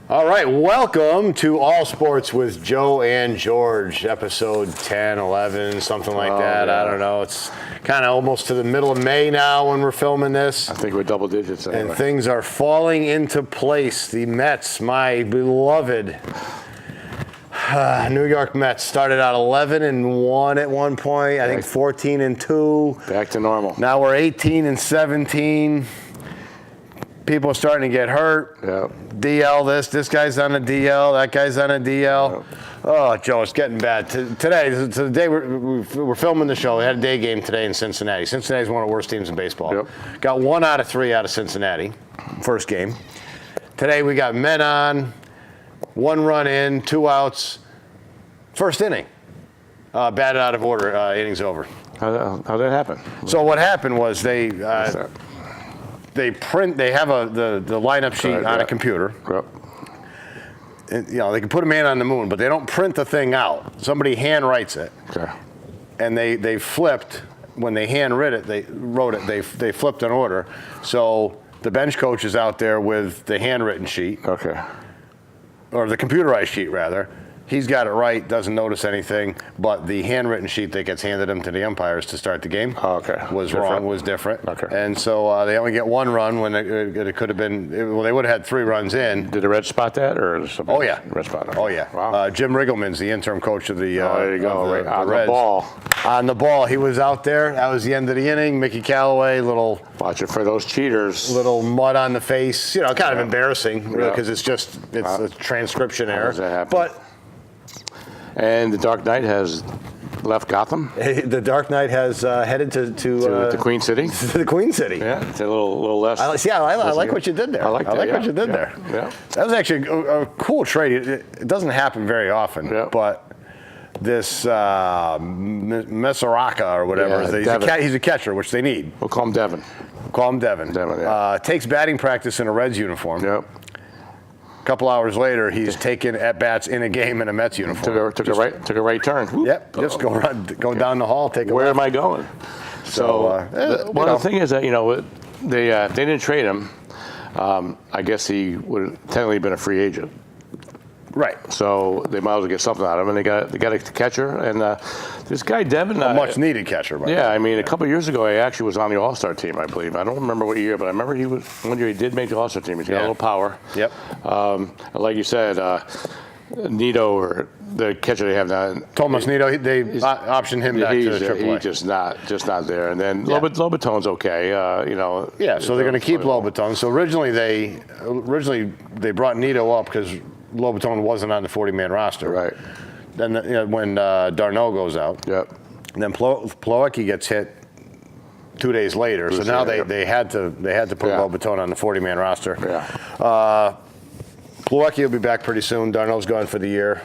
All right, welcome to All Sports with Joe and George, episode 10, 11, something like that. Yeah. I don't know. It's kind of almost to the middle of May now when we're filming this. I think we're double digits anyway. And things are falling into place. The Mets, my beloved New York Mets, started out 11-1 at one point. I think 14-2. Back to normal. Now we're 18-17. People are starting to get hurt. Yep. DL this guy's on a DL, that guy's on a DL. Yep. Oh, Joe, it's getting bad. Today we're filming the show. We had a day game today in Cincinnati. Cincinnati's one of the worst teams in baseball. Yep. Got 1 out of 3 out of Cincinnati, first game. Today we got men on, 1 run in, 2 outs, first inning. Batted out of order, innings over. How'd that happen? So what happened was they have the lineup sheet on a computer. Yep. And, they can put a man on the moon, but they don't print the thing out. Somebody hand writes it. Okay. And they flipped, when they hand wrote it, they flipped an order. So the bench coach is out there with the handwritten sheet. Okay. Or the computerized sheet, rather. He's got it right, doesn't notice anything, but the handwritten sheet that gets handed him to the umpires to start the game was wrong, was different. Okay. And so they only get 1 run when it could have been, they would have had 3 runs in. Did the Red spot that? Oh, yeah. Red spot. Okay. Oh, yeah. Wow. Jim Riggleman's the interim coach of the there you go. Reds. On the ball. On the ball. He was out there. That was the end of the inning. Mickey Callaway, watch it for those cheaters. Little mud on the face. Kind of embarrassing, really, because it's a transcription error. How does that happen? But and the Dark Knight has left Gotham. The Dark Knight has headed to the Queen City. To the Queen City. Yeah, it's a little less. I like what you did there. I like what you did there. Yeah. That was actually a cool trade. It doesn't happen very often, but this Mesaraka or whatever, he's a catcher, which they need. We'll call him Devin. Takes batting practice in a Reds uniform. Yep. A couple hours later, he's taking at-bats in a game in a Mets uniform. Took a right turn. Whoop. Yep, just go down the hall, take a Where left. am I going? The thing is that, they didn't trade him. I guess he would have technically been a free agent. Right. So they might as well get something out of him, and they got a catcher. And this guy Devin, a much needed catcher. A couple of years ago, he actually was on the All-Star team, I believe. I don't remember what year, but I remember one year he did make the All-Star team. He's got a little power. Yep. Like you said, Nito, or the catcher they have now, Tomas Nito, they optioned him back to the AAA. He's just not there. And then Lobaton's okay. So they're going to keep Lobaton. So originally they brought Nito up because Lobaton wasn't on the 40-man roster. Right. Then when Darno goes out. Yep. And then Plawecki gets hit 2 days later. So now they had to put Lobaton on the 40-man roster. Yeah. Plawecki will be back pretty soon. Darno's gone for the year.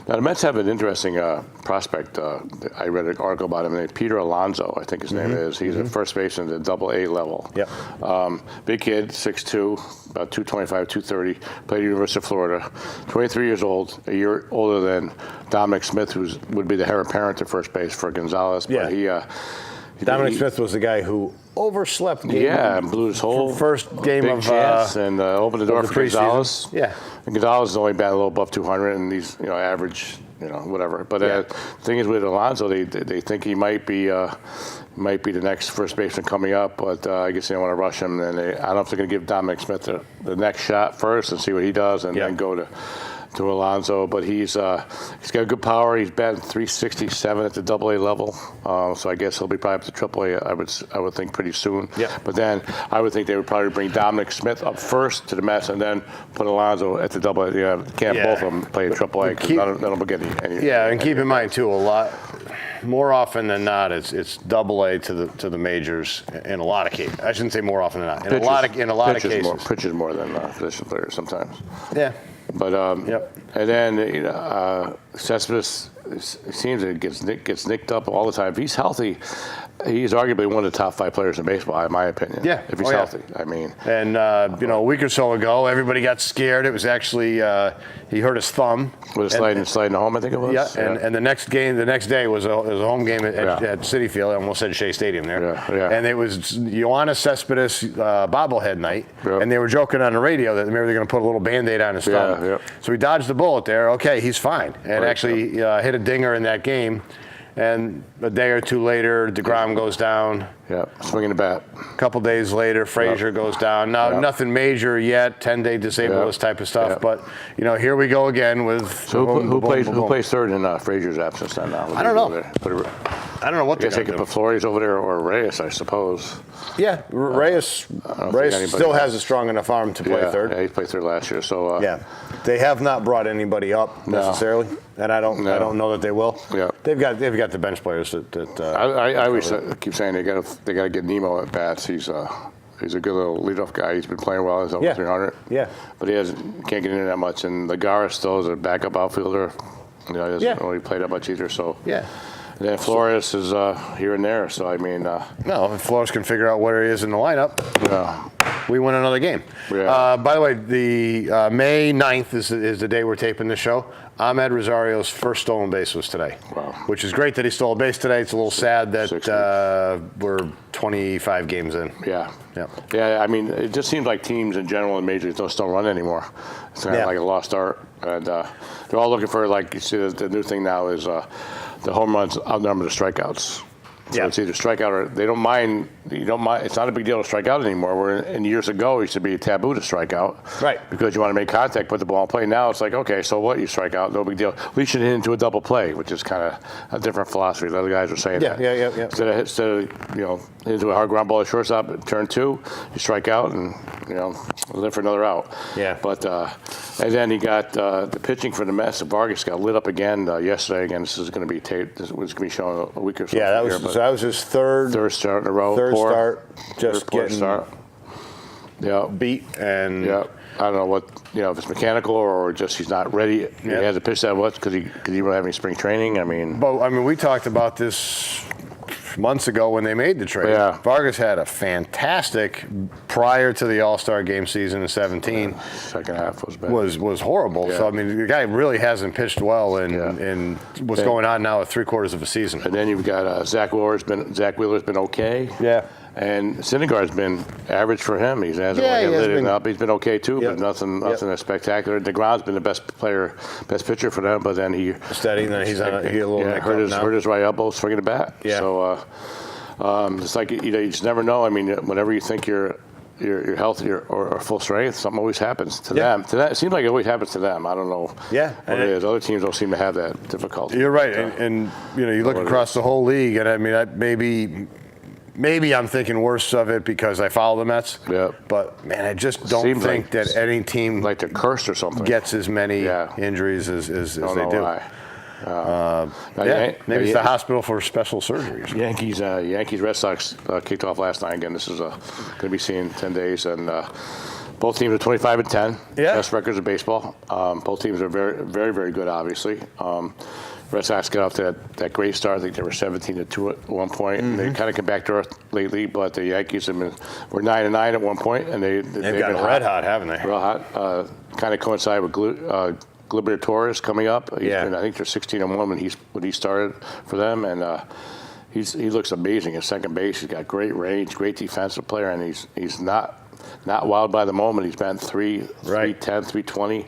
Now, the Mets have an interesting prospect. I read an article about him named Peter Alonso, I think his name is. He's a first baseman at the AA level. Yep. Big kid, 6'2", about 225, 230, played at the University of Florida. 23 years old, a year older than Dominic Smith, who would be the heir apparent to first base for Gonzalez. But Dominic Smith was the guy who overslept game. Yeah, and blew his whole first game big chance and opened the door for Gonzalez. Yeah. And Gonzalez is only batting a little above 200, and he's average, whatever. But the thing is with Alonso, they think he might be the next first baseman coming up, but I guess they don't want to rush him. And I don't know if they're going to give Dominic Smith the next shot first and see what he does, and then go to Alonso, but he's got good power. He's batting .367 at the AA level, so I guess he'll be probably up to AAA. I would think pretty soon. Yeah. But then I would think they would probably bring Dominic Smith up first to the Mets, and then put Alonso at the AA. Can't both of them play at AAA because none of them will get any. Yeah, and keep in mind too, a lot more often than not, it's AA to the majors in a lot of cases. I shouldn't say more often than not. In a lot of cases, pitches more than position players sometimes. Yeah. But and then Cespedes, it seems it gets nicked up all the time. If he's healthy, he's arguably one of the top 5 players in baseball, in my opinion. Yeah. If he's healthy, I mean. And, a week or so ago, everybody got scared. It was actually, he hurt his thumb. Was it sliding home, I think it was? Yeah, and the next day was a home game at Citi Field. I almost said Shea Stadium there. Yeah. And it was Yoenis Cespedes bobblehead night. Yep. And they were joking on the radio that maybe they're going to put a little Band-Aid on his thumb. Yep. So he dodged the bullet there. Okay, he's fine. And actually hit a dinger in that game. And a day or two later, DeGrom goes down. Yeah, swinging the bat. A couple days later, Frazier goes down. Now, nothing major yet, 10-day disabled list type of stuff. But, here we go again with. So who plays third in Frazier's absence then now? I don't know. I don't know what I guess they could put Flores over there or Reyes, I suppose. Yeah, Reyes still has a strong enough arm to play third. Yeah, he played third last year. So they have not brought anybody up necessarily, and I don't know that they will. Yeah, they've got the bench players that. I always keep saying they got to get Nemo at bats. He's a good little leadoff guy. He's been playing well. He's over 300. Yeah, but he can't get in there that much. And Lagares still is a backup outfielder. He doesn't really play that much either. So yeah. And then Flores is here and there. So I mean, no, if Flores can figure out where he is in the lineup, we win another game. Yeah. By the way, the May 9th is the day we're taping the show. Ahmed Rosario's first stolen base was today. Wow. Which is great that he stole a base today. It's a little sad that we're 25 games in. Yeah. I mean, it just seems like teams in general in major leagues don't run anymore. It's kind of like a lost art, and they're all looking for, like you see, the new thing now is the home runs outnumber the strikeouts. So it's either strikeout or they don't mind. You don't mind. It's not a big deal to strike out anymore. Where in years ago, it used to be taboo to strike out, right? Because you want to make contact, put the ball in play. Now it's like, okay, so what? You strike out, no big deal. We should hit into a double play, which is kind of a different philosophy. The other guys are saying that. Yeah. Instead of into a hard ground ball to shortstop, turn 2, you strike out and live for another out. Yeah. But and then he got the pitching for the Mets. Vargas got lit up again yesterday. Again, this is going to be taped. This was going to be shown a week or so. Yeah, that was his third start in a row. Third start, just getting beat. And I don't know what if it's mechanical or just he's not ready. He had to pitch that much because he didn't have any spring training. We talked about this months ago when they made the trade. Yeah. Vargas had a fantastic prior to the All-Star game season in 17. Second half was bad. Was horrible. Yeah. So the guy really hasn't pitched well in what's going on now at 3/4 of a season. And then you've got Zach Wheeler's been okay. Yeah. And Syndergaard's been average for him. He hasn't lit it up. He's been okay too, but nothing that spectacular. DeGrom's been the best pitcher for them, but then he steady. Then he's on a little hurt his right elbow swinging the bat. Yeah. So it's like you just never know. Whenever you think you're healthy or full strength, something always happens to them. It seems like it always happens to them. I don't know what it is. Other teams don't seem to have that difficulty. You're right, and you look across the whole league, and maybe I'm thinking worse of it because I follow the Mets. Yeah. But man, I just don't think that any team like they're cursed or something gets as many injuries as they do. Why. Maybe it's the hospital for special surgeries. Yankees Red Sox kicked off last night. Again, this is going to be seen in 10 days, and both teams are 25-10. Yeah. Best records of baseball. Both teams are very, very, very good. Obviously. Red Sox got off to that great start. I think they were 17-2 at one point. And they kind of come back to earth lately, but the Yankees were 9-9 at one point, and they've got been red hot, haven't they? Real hot. Kind of coincide with Gleyber Torres coming up. I think they're 16-1 when he started for them, and he looks amazing at second base. He's got great range, great defensive player, and he's not wild by the moment. He's been 310, 320.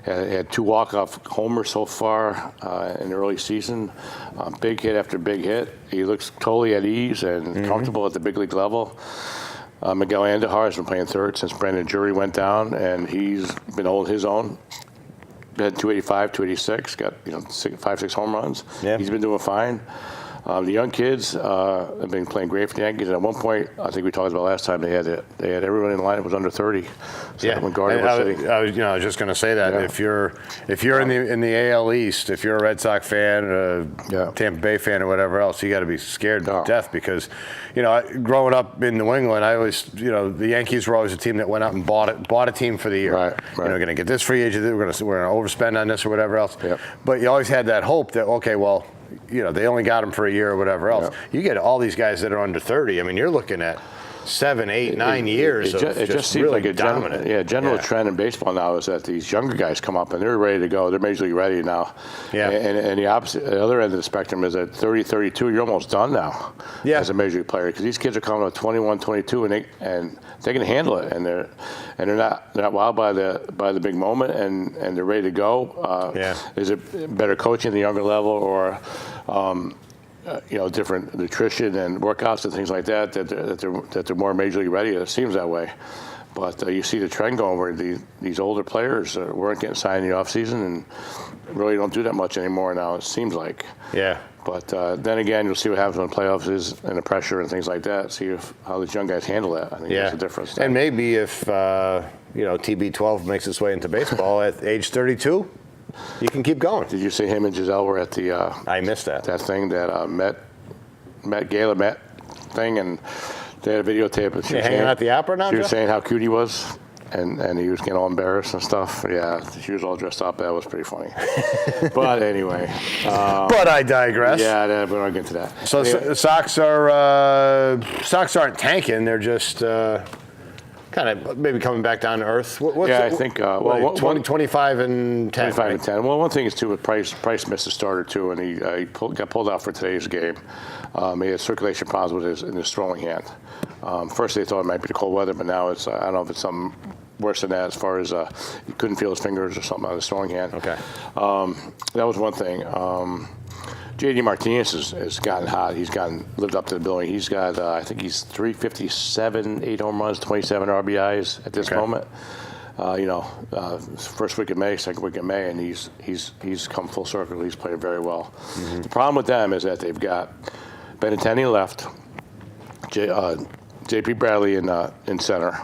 Had 2 walk-off homers so far in the early season. Big hit after big hit. He looks totally at ease and comfortable at the big league level. Miguel Andujar has been playing third since Brandon Drury went down, and he's been holding his own. Had 285, 286, got 5-6 home runs. Yeah. He's been doing fine. The young kids have been playing great for the Yankees. At one point, I think we talked about last time, they had everyone in the lineup was under 30. So Yeah, when Gardner was sitting, I was just going to say that if you're in the AL East, if you're a Red Sox fan, Tampa Bay fan, or whatever else, you got to be scared to death because, growing up in New England, I always, the Yankees were always a team that went out and bought a team for the year. Right. Going to get this free agent, we're going to overspend on this or whatever else. Yep. But you always had that hope that they only got him for a year or whatever else. Yeah. You get all these guys that are under 30. I mean, you're looking at 7, 8, 9 years it just seems really like a dominant. general trend in baseball now is that these younger guys come up and they're ready to go. They're major league ready now. Yeah. And the other end of the spectrum is at 30, 32, you're almost done now as a major league player because these kids are coming at 21, 22, and they can handle it, and they're not wild by the big moment, and they're ready to go. Is it better coaching at the younger level or? Different nutrition and workouts and things like that they're more major league ready. It seems that way, but you see the trend going where these older players weren't getting signed in the off season and really don't do that much anymore now. It seems like. Yeah. But then again, you'll see what happens when the playoffs is and the pressure and things like that. See how these young guys handle that. I think that's the difference. And maybe if TB12 makes its way into baseball at age 32. You can keep going. Did you see him and Giselle were at the? I missed that. That thing that Gala met thing, and they had a videotape. And she was hanging out the opera now. She was saying how cute he was, and he was getting all embarrassed and stuff. Yeah, she was all dressed up. That was pretty funny. But anyway. But I digress. Yeah, we don't get into that. So anyway. Sox aren't tanking. They're just. Kind of maybe coming back down to earth. I think 25 and 10. 25 and 10. Well, one thing is too with Price missed a starter too, and he got pulled out for today's game. He had circulation problems in his throwing hand. First they thought it might be the cold weather, but now it's I don't know if it's something worse than that as far as he couldn't feel his fingers or something on his throwing hand. Okay. That was one thing. J.D. Martinez has gotten hot. He's lived up to the billing. He's got, I think he's 357, 8 home runs, 27 RBIs at this moment. First week of May, second week of May, and he's come full circle. He's playing very well. Mm-hmm. The problem with them is that they've got Benintendi left, J.P. Bradley in center,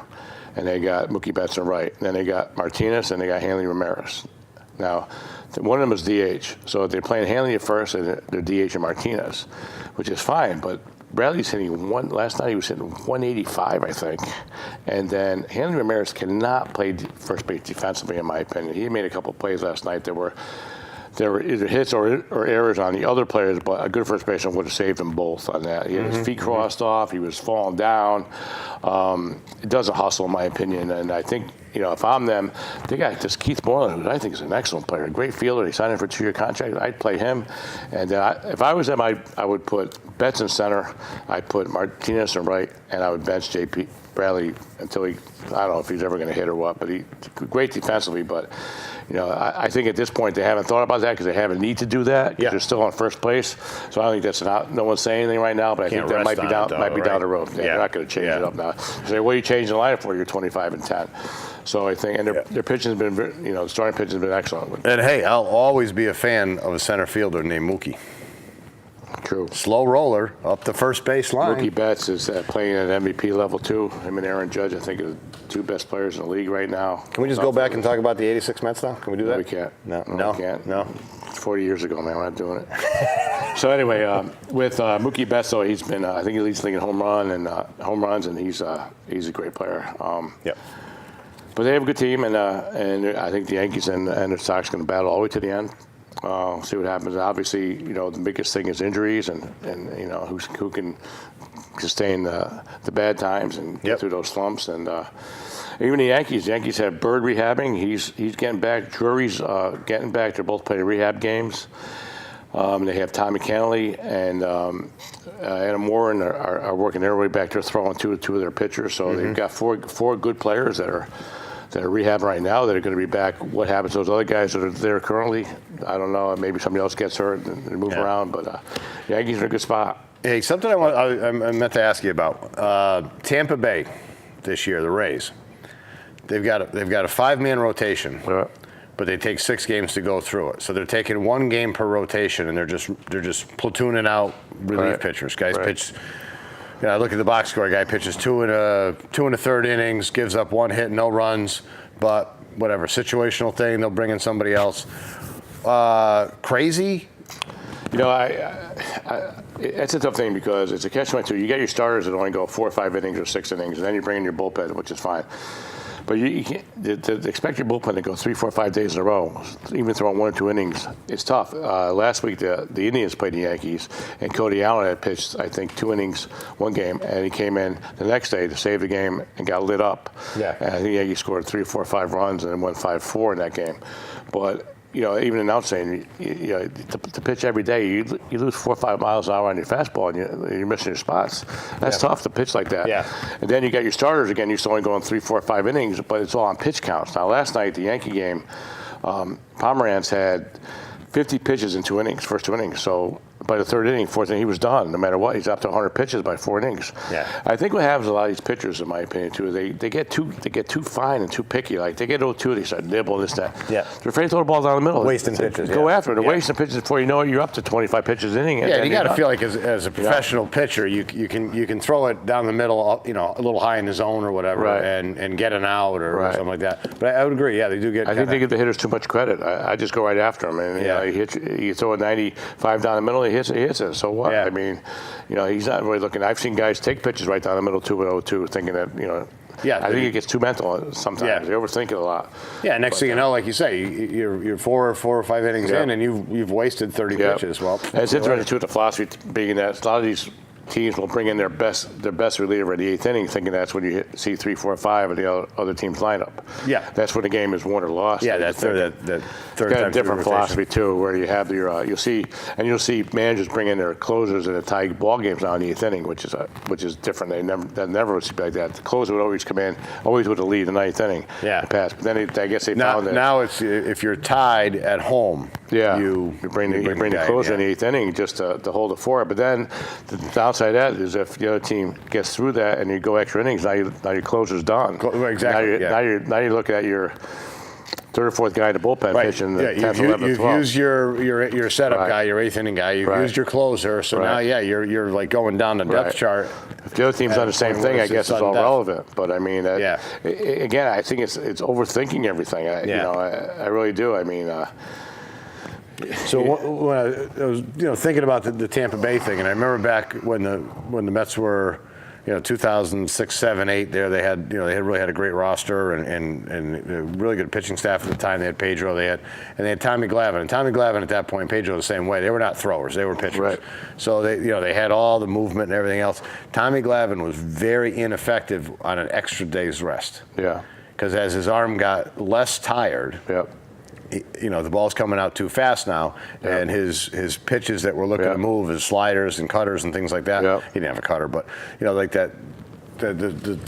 and they got Mookie Betts in right. And then they got Martinez, and they got Hanley Ramirez. Now, one of them is DH, so they're playing Hanley at first, and they're DH and Martinez, which is fine. But Bradley's hitting last night he was hitting 185, I think, and then Hanley Ramirez cannot play first base defensively, in my opinion. He made a couple of plays last night that were either hits or errors on the other players, but a good first baseman would have saved them both on that. He had his feet crossed off. He was falling down. It doesn't hustle, in my opinion, and I think. If I'm them, they got this Keith Moreland, who I think is an excellent player, a great fielder. He signed him for a 2-year contract. I'd play him. And if I was them, I would put Betts in center. I'd put Martinez in right, and I would bench J.P. Bradley until I don't know if he's ever going to hit or what, but he's great defensively. But, I think at this point they haven't thought about that because they have a need to do that. Yeah. They're still on first place. So I don't think that's no one's saying anything right now, but I think that might be down the road. Yeah, they're not going to change it up now. Say, what are you changing the lineup for? You're 25 and 10. So I think, and their pitching has been, the starting pitching has been excellent. And hey, I'll always be a fan of a center fielder named Mookie. True. Slow roller up the first base line. Mookie Betts is playing at MVP level too. Him and Aaron Judge, I think, are the two best players in the league right now. Can we just go back and talk about the '86 Mets now? Can we do that? No, we can't. No, we can't. No. 40 years ago, man. We're not doing it. So anyway, with Mookie Betts, though, he's been, I think he leads the league in home runs, and he's a great player. Yep. But they have a good team, and I think the Yankees and the Sox are going to battle all the way to the end. See what happens. Obviously, the biggest thing is injuries, and who can sustain the bad times and get through those slumps. And even the Yankees have Bird rehabbing. He's getting back. Drury's getting back. They're both playing rehab games. They have Tommy Kennelly and Adam Warren are working their way back. They're throwing two of their pitchers. So they've got four good players that are rehabbing right now that are going to be back. What happens to those other guys that are there currently? I don't know. Maybe somebody else gets hurt and they move around. But the Yankees are in a good spot. Hey, something I meant to ask you about. Tampa Bay this year, the Rays. They've got a 5-man rotation but they take 6 games to go through it. So they're taking 1 game per rotation, and they're just platooning out relief pitchers. Guys pitch. I look at the box score. A guy pitches 2 and a 1/3 innings, gives up 1 hit, no runs, but whatever, situational thing. They'll bring in somebody else. Crazy. It's a tough thing because it's a catch-22. You get your starters that only go 4 or 5 innings or 6 innings, and then you bring in your bullpen, which is fine. But you can't to expect your bullpen to go 3, 4, 5 days in a row, even throwing 1 or 2 innings. It's tough. Last week, the Indians played the Yankees, and Cody Allen had pitched, I think, 2 innings, 1 game, and he came in the next day to save the game and got lit up. Yeah. And the Yankees scored 3, 4, 5 runs and then won 5-4 in that game. But even announcing, to pitch every day, you lose 4 or 5 miles an hour on your fastball, and you're missing your spots. That's tough to pitch like that. Yeah. And then you got your starters again. You're still only going 3, 4, 5 innings, but it's all on pitch counts. Now, last night, the Yankee game, Pomeranz had 50 pitches in 2 innings, first 2 innings. So by the 3rd inning, 4th inning, he was done. No matter what, he's up to 100 pitches by 4 innings. Yeah. I think what happens to a lot of these pitchers, in my opinion, too, is they get too fine and too picky. Like they get 0-2, they start nibbling this, that. Yeah. They're afraid to throw the ball down the middle. Wasting pitches. Go after it. They're wasting pitches before you know it. You're up to 25 pitches an inning. Yeah, you got to feel like as a professional pitcher, you can throw it down the middle, a little high in the zone or whatever, and get an out or something like that. But I would agree. Yeah, they do get. I think they give the hitters too much credit. I just go right after them, and you throw a 95 down the middle, he hits it. So what? Yeah. I mean, he's not really looking. I've seen guys take pitches right down the middle, 2-0-2, thinking that I think it gets too mental sometimes. Yeah. They overthink it a lot. Yeah, next thing you know, like you say, you're 4 or 5 innings in, and you've wasted 30 pitches. Well, and it's interesting too, the philosophy being that a lot of these teams will bring in their best reliever in the 8th inning, thinking that's when you see 3, 4, 5 of the other team's lineup. Yeah, that's when the game is won or lost. Yeah, that third got a different philosophy too, where you have your you'll see managers bring in their closers in the tie ball games now in the 8th inning, which is different. That never would be like that. The closer would always come in, always with the lead in the 9th inning. Yeah, pass. But then I guess they found that now it's if you're tied at home. Yeah, you bring the closer in the 8th inning just to hold it for it. But then the downside of that is if the other team gets through that and you go extra innings, now your closer's done. Exactly. Now you look at your 3rd or 4th guy in the bullpen pitching the 10th, 11th, You've 12th. used your setup guy, your 8th inning guy. You've used your closer. So now, you're like going down the depth chart. If the other team's done the same thing, I guess it's all relevant. But I mean, again, I think it's overthinking everything. I really do. I mean. So when I was thinking about the Tampa Bay thing, and I remember back when the Mets were 2006, 7, 8. There they had really had a great roster and a really good pitching staff at the time. They had Pedro, they had Tommy Glavine, and Tommy Glavine at that point, Pedro the same way. They were not throwers, they were pitchers. Right. So they had all the movement and everything else. Tommy Glavine was very ineffective on an extra day's rest. Yeah. Because as his arm got less tired. Yep. The ball's coming out too fast now, and his pitches that were looking to move, his sliders and cutters and things like that. He didn't have a cutter, but like that. The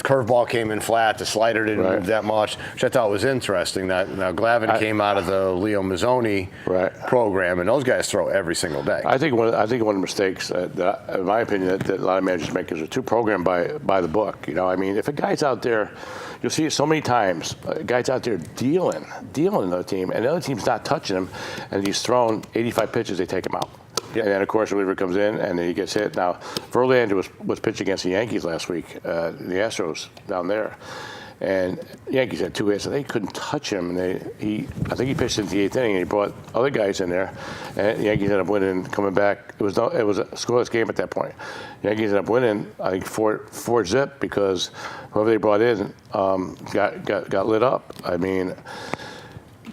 curveball came in flat. The slider didn't move that much, which I thought was interesting. Now Glavine came out of the Leo Mazzoni program, and those guys throw every single day. I think one of the mistakes, that, in my opinion, that a lot of managers make is they're too programmed by the book. I mean, if a guy's out there, you'll see it so many times. A guy's out there dealing another team, and the other team's not touching him, and he's thrown 85 pitches. They take him out. And then, of course, the reliever comes in, and then he gets hit. Now, Verlander was pitching against the Yankees last week, the Astros down there. And the Yankees had 2 hits, and they couldn't touch him. And I think he pitched into the 8th inning, and he brought other guys in there. And the Yankees ended up winning, coming back. It was a scoreless game at that point. The Yankees ended up winning, I think, 4-zip because whoever they brought in got lit up. I mean,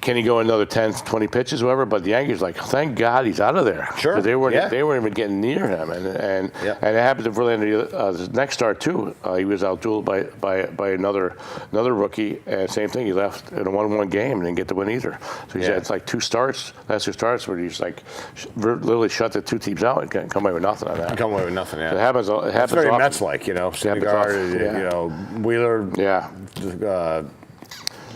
can he go another 10, 20 pitches, whatever? But the Yankees like, thank God he's out of there. Sure. Because they weren't even getting near him, and it happened to Verlander the next start too. He was outdueled by another rookie, and same thing. He left in a 1-1 game and didn't get the win either. So he's had like last 2 starts where he's like literally shut the 2 teams out and come away with nothing on that. Come away with nothing. Yeah. So it happens. It's very often. Mets-like, Syndergaard, Wheeler. Yeah.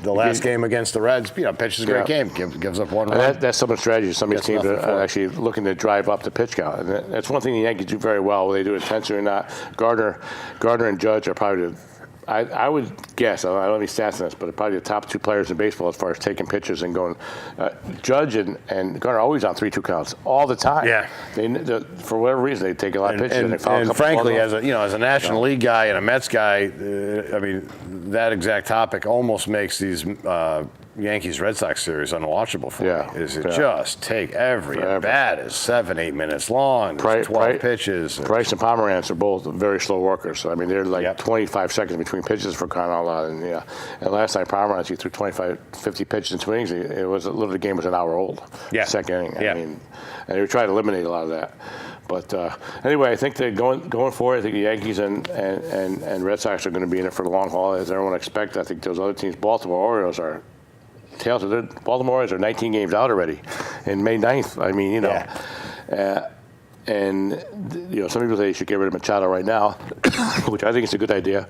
The last game against the Reds, pitches a great game, gives up 1 run. That's some of the strategy. Some of these teams are actually looking to drive up the pitch count. And that's one thing the Yankees do very well, whether they do it intentionally or not. Gardner and Judge are probably I would guess, I don't have any stats on this, but probably the top 2 players in baseball as far as taking pitches and going. Judge and Garner are always on 3-2 counts all the time. Yeah. For whatever reason, they take a lot of pitches. And they foul a and couple frankly, balls as a National League guy and a Mets guy, I mean, that exact topic almost makes these Yankees Red Sox series unwatchable for me. Is it just take every at bat is 7-8 minutes long, 12 pitches. Price and Pomerantz are both very slow workers. So, I mean, they're like 25 seconds between pitches for crying out loud. And last night Pomerantz, he threw 50 pitches in 2 innings. It was literally the game was an hour old. Second inning. I mean, and they were trying to eliminate a lot of that. But anyway, I think they're going forward. I think the Yankees and Red Sox are going to be in it for the long haul, as everyone expects. I think those other teams, Baltimore Orioles, are tails of the Baltimore Orioles are 19 games out already in May 9th. I mean, some people say you should get rid of Machado right now, which I think is a good idea.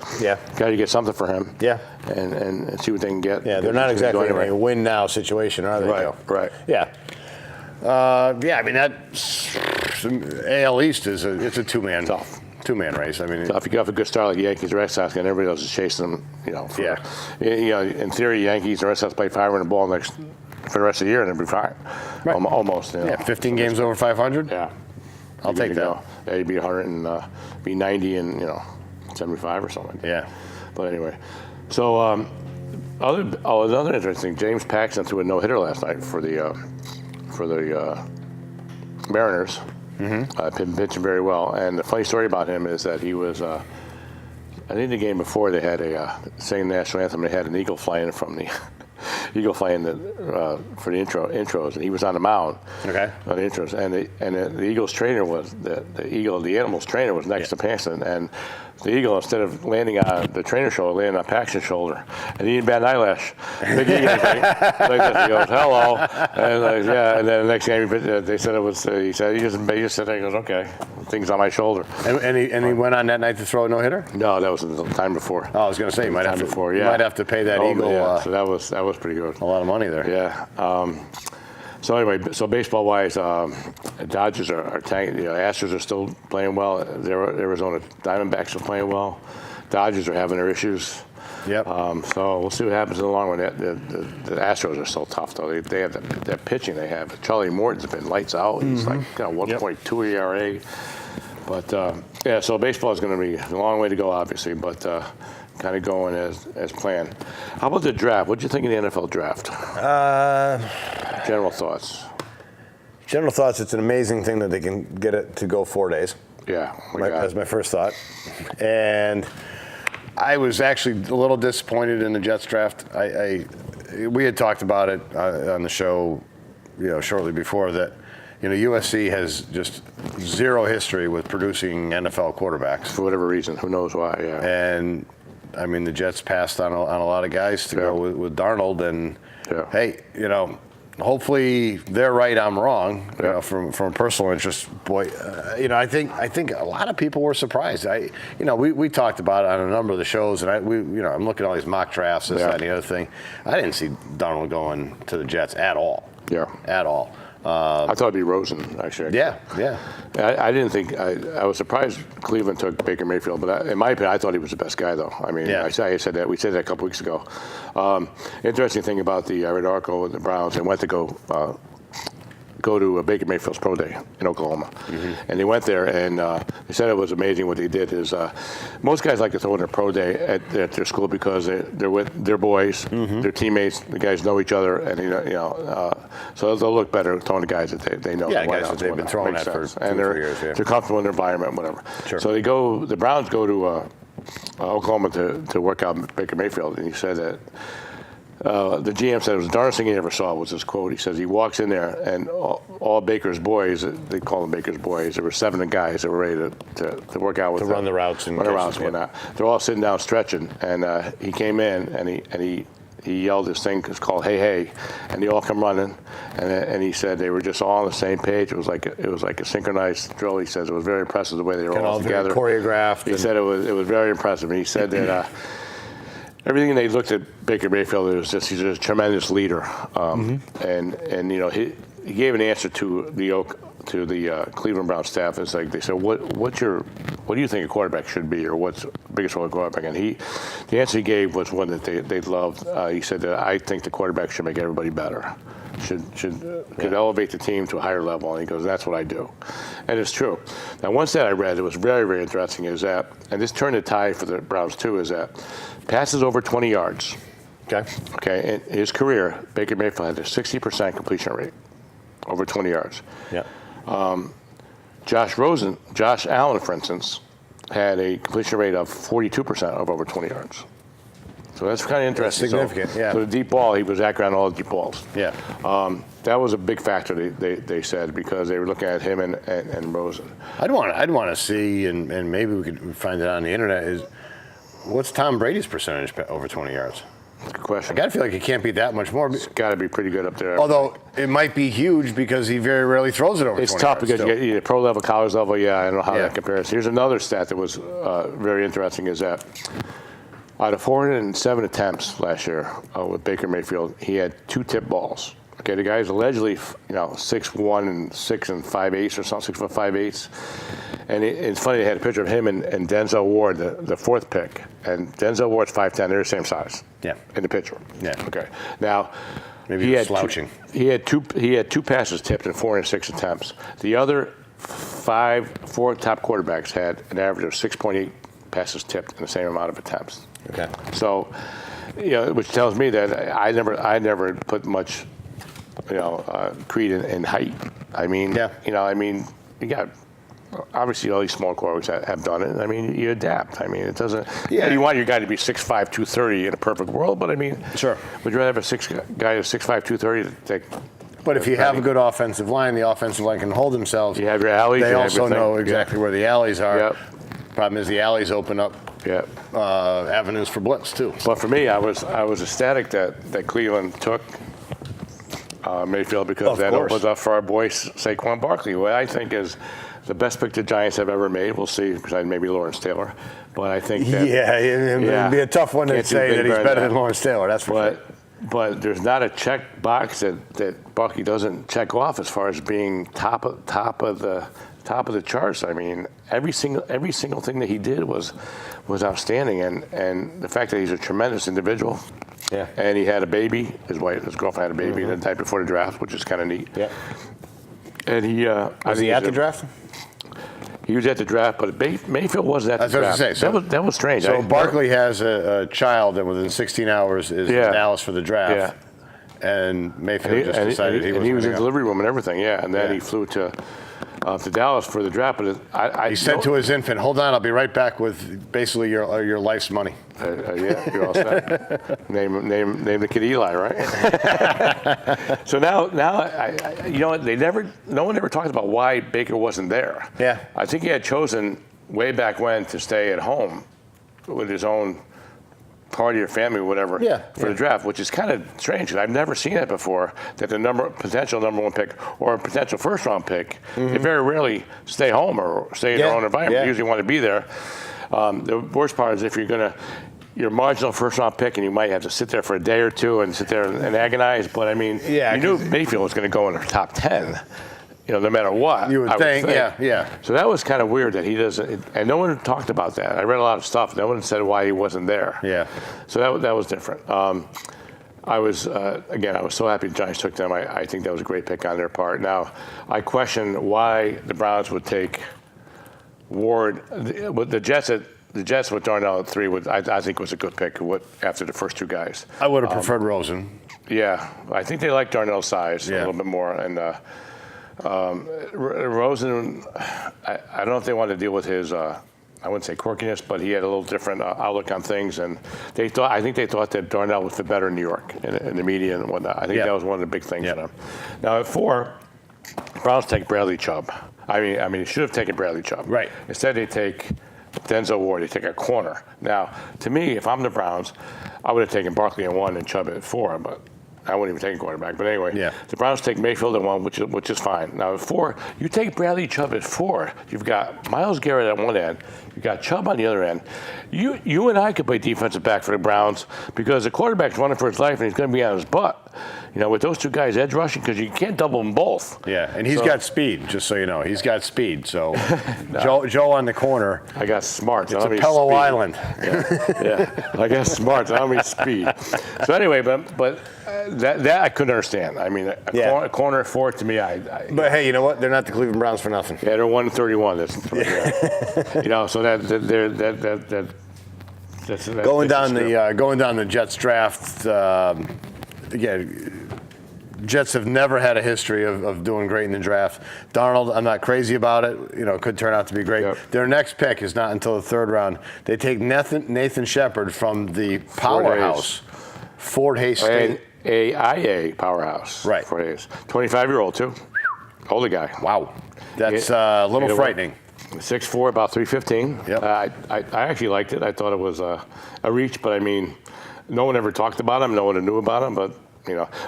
Got to get something for him. And see what they can get. They're not exactly in a win now situation, are they? Right. I mean, that's AL East is it's a two-man race. I mean, so if you have a good start like Yankees, Red Sox, and everybody else is chasing them, in theory, Yankees and Red Sox play 500 ball for the rest of the year, and they'll be fine. Right. Almost. 15 games over 500. I'll take that. You'd be 100 and be 90 and 75 or something. But anyway, so another interesting. James Paxton threw a no-hitter last night for the Mariners. Been pitching very well, and the funny story about him is that he was. I think the game before they had saying the national anthem. They had an eagle flying from the for the intros, and he was on the mound. On the intros, and the Eagles trainer was the animals trainer was next to Paxton, and the eagle, instead of landing on the trainer's shoulder, landed on Paxton's shoulder, and he didn't bat an eyelash. Big eagle, like this. He goes, "Hello," and and then the next game they said it was. He just said, "He goes, okay, thing's on my shoulder." And he went on that night to throw a no-hitter. No, that was the time before. Oh, I was going to say you might have to pay that eagle. So that was pretty good. A lot of money there. So anyway, baseball-wise, Dodgers are tanking. Astros are still playing well. Arizona Diamondbacks are playing well. Dodgers are having their issues. So we'll see what happens in the long run. The Astros are so tough, though. They have that pitching they have. Charlie Morton's been lights out. He's like 1.2 ERA. But so baseball is going to be a long way to go, obviously. But kind of going as planned. How about the draft? What do you think of the NFL draft? General thoughts. General thoughts. It's an amazing thing that they can get it to go 4 days. That's my first thought. And I was actually a little disappointed in the Jets draft. We had talked about it on the show, shortly before that. USC has just zero history with producing NFL quarterbacks for whatever reason. Who knows why? And I mean, the Jets passed on a lot of guys to go with Darnold, and hey, hopefully they're right, I'm wrong. From personal interest, boy, I think a lot of people were surprised. We talked about it on a number of the shows, and I'm looking at all these mock drafts, this, that, and the other thing. I didn't see Darnold going to the Jets at all. At all. I thought it'd be Rosen, actually. I didn't think. I was surprised Cleveland took Baker Mayfield, but in my opinion, I thought he was the best guy, though. I mean, I said that. We said that a couple weeks ago. Interesting thing about I read an article with the Browns. They went to go to Baker Mayfield's pro day in Oklahoma, and they went there, and they said it was amazing. What they did is most guys like to throw in their pro day at their school because they're with their boys, their teammates. The guys know each other, and so they'll look better throwing the guys that they know. Guys that they've been throwing at for 2 or 3 years. They're comfortable in their environment, whatever. So the Browns go to Oklahoma to work out Baker Mayfield, and he said that. The GM said it was the darndest thing he ever saw was this quote. He says he walks in there, and all Baker's boys, they call them Baker's boys, there were 7 guys that were ready to work out with to run the routes and whatnot. They're all sitting down stretching, and he came in, and he yelled this thing. It's called "Hey Hey," and they all come running, and he said they were just all on the same page. It was like a synchronized drill. He says it was very impressive the way they were all together, choreographed. He said it was very impressive, and he said that. Everything they looked at Baker Mayfield, it was just he's a tremendous leader, and he gave an answer to the Cleveland Browns staff. It's like they said, what's your what do you think a quarterback should be, or what's the biggest role of a quarterback? And the answer he gave was one that they loved. He said that I think the quarterback should make everybody better, could elevate the team to a higher level. And he goes, that's what I do. And it's true. Now, one stat I read that was very, very interesting is that, and this turned the tide for the Browns too, is that passes over 20 yards. Okay. In his career, Baker Mayfield had a 60% completion rate over 20 yards. Yeah. Josh Allen, for instance, had a completion rate of 42% of over 20 yards. So that's kind of interesting. That's significant, yeah. So the deep ball, he was accurate on all the deep balls. Yeah. That was a big factor, they said, because they were looking at him and Rosen. I'd want to see, and maybe we could find it on the internet, is what's Tom Brady's percentage over 20 yards? Good question. I got to feel like it can't be that much more. It's got to be pretty good up there. Although it might be huge because he very rarely throws it over 20 yards. It's tough because still. you get pro level, college level. Yeah, I don't know how that compares. Here's another stat that was very interesting is that out of 407 attempts last year with Baker Mayfield, he had 2 tip balls. Okay, the guy's allegedly 6'1" and 6 5/8 or something, 6 5/8. And it's funny, they had a picture of him and Denzel Ward, the 4th pick. And Denzel Ward's 5'10", they're the same size. Yeah. In the picture. Yeah. Okay. Now, maybe he had slouching. He had two passes tipped in 406 attempts. The other 4 top quarterbacks had an average of 6.8 passes tipped in the same amount of attempts. Okay. So, which tells me that I never put much, creed in height. I mean, you got. Obviously, all these small quarterbacks have done it. I mean, you adapt. I mean, it doesn't. Yeah. You want your guy to be 6'5", 230 in a perfect world, but I mean, sure. Would you rather have a guy who's 6'5", 230? But if you have a good offensive line, the offensive line can hold themselves. You have your alleys. They also know exactly where the alleys are. Yep. Problem is the alleys open up avenues for blitz too. But for me, I was ecstatic that Cleveland took Mayfield because that opens up for our boy Saquon Barkley, what I think is the best pick the Giants have ever made. We'll see, because maybe Lawrence Taylor. But I think that... it'd be a tough one to say that he's better than Lawrence Taylor, that's for sure. But there's not a check box that Barkley doesn't check off as far as being top of the charts. I mean, every single thing that he did was outstanding, and the fact that he's a tremendous individual. Yeah. And he had a baby. His girlfriend had a baby the night before the draft, which is kind of neat. Yeah. And he was he at the draft? He was at the draft, but Mayfield wasn't at the draft. I was going to say. That was strange. So Barkley has a child that within 16 hours is in Dallas for the draft. Yeah. And Mayfield just decided he was. And he was in the delivery room and everything. Yeah. And then he flew to Dallas for the draft. But he said to his infant, "Hold on, I'll be right back with basically your life's money." Yeah, you're all set. Name the kid Eli, right? So now, no one ever talked about why Baker wasn't there. Yeah. I think he had chosen way back when to stay at home with his own party or family or whatever for the draft, which is kind of strange. And I've never seen it before, that the potential number 1 pick or a potential first-round pick, they very rarely stay home or stay in their own environment. They usually want to be there. The worst part is if you're marginal first-round pick and you might have to sit there for a day or two and sit there and agonize. But, I mean, you knew Mayfield was going to go in the top 10. No matter what. You would think, yeah. So that was kind of weird that he doesn't, and no one talked about that. I read a lot of stuff. No one said why he wasn't there. Yeah. So that was different. I was so happy the Giants took them. I think that was a great pick on their part. Now, I question why the Browns would take Ward. The Jets with Darnell at 3 I think was a good pick after the first 2 guys. I would have preferred Rosen. Yeah, I think they like Darnell's size a little bit more, and Rosen, I don't know if they wanted to deal with his, I wouldn't say quirkiness, but he had a little different outlook on things, and I think they thought that Darnell would fit better in New York, in the media and whatnot. I think that was one of the big things for them. Now at 4, Browns take Bradley Chubb. I mean, they should have taken Bradley Chubb. Right. Instead, they take Denzel Ward. They take a corner. Now, to me, if I'm the Browns, I would have taken Barkley at 1 and Chubb at 4, but I wouldn't even take a quarterback. But anyway, Yeah. the Browns take Mayfield at 1, which is fine. Now at 4, you take Bradley Chubb at 4. You've got Myles Garrett at one end. You've got Chubb on the other end. You and I could play defensive back for the Browns because the quarterback's running for his life and he's going to be on his butt. With those two guys edge rushing, because you can't double them both. Yeah, and he's got speed, just so you know. He's got speed. So Joe on the corner. I got smart. It's a Pello Island. Yeah. I got smart. I don't mean speed. So anyway, but that I couldn't understand. I mean, a corner at 4 to me, But hey, you know what? They're not the Cleveland Browns for nothing. Yeah, they're 131. That's so that's going down the Jets draft. Jets have never had a history of doing great in the draft. Darnold, I'm not crazy about it. Could turn out to be great. Yep. Their next pick is not until the 3rd round. They take Nathan Shepard from the powerhouse, Fort Hays State. AIA powerhouse. Right. Fort Hays. 25-year-old, too. Older guy. Wow. That's a little frightening. 6'4", about 315. Yep. I actually liked it. I thought it was a reach, but I mean, no one ever talked about him. No one knew about him, but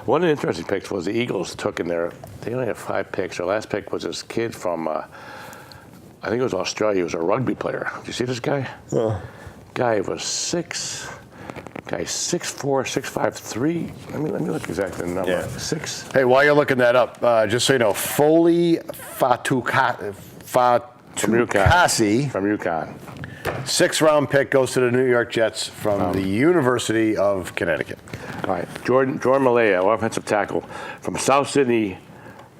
one of the interesting picks was the Eagles took in there. They only had 5 picks. Their last pick was this kid from, I think it was Australia. He was a rugby player. Did you see this guy? Guy was 6'4", 6'5", 3. Let me look exactly the number. Yeah. 6. Hey, while you're looking that up, just so you know, Foley Fatukasi. From UConn. 6th-round pick goes to the New York Jets from the University of Connecticut. All right, Jordan Malaya, offensive tackle from South Sydney,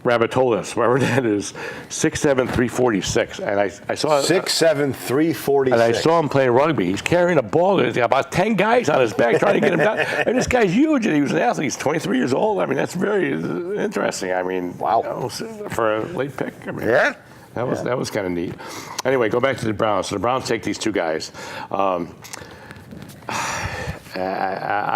Rabbitolis, wherever that is, 6'7", 346. And I saw 6'7", 346. And I saw him playing rugby. He's carrying a ball. There's about 10 guys on his back trying to get him down. And this guy's huge, and he was an athlete. He's 23 years old. That's very interesting. Wow. For a late pick. Yeah. That was kind of neat. Anyway, go back to the Browns. So the Browns take these 2 guys. I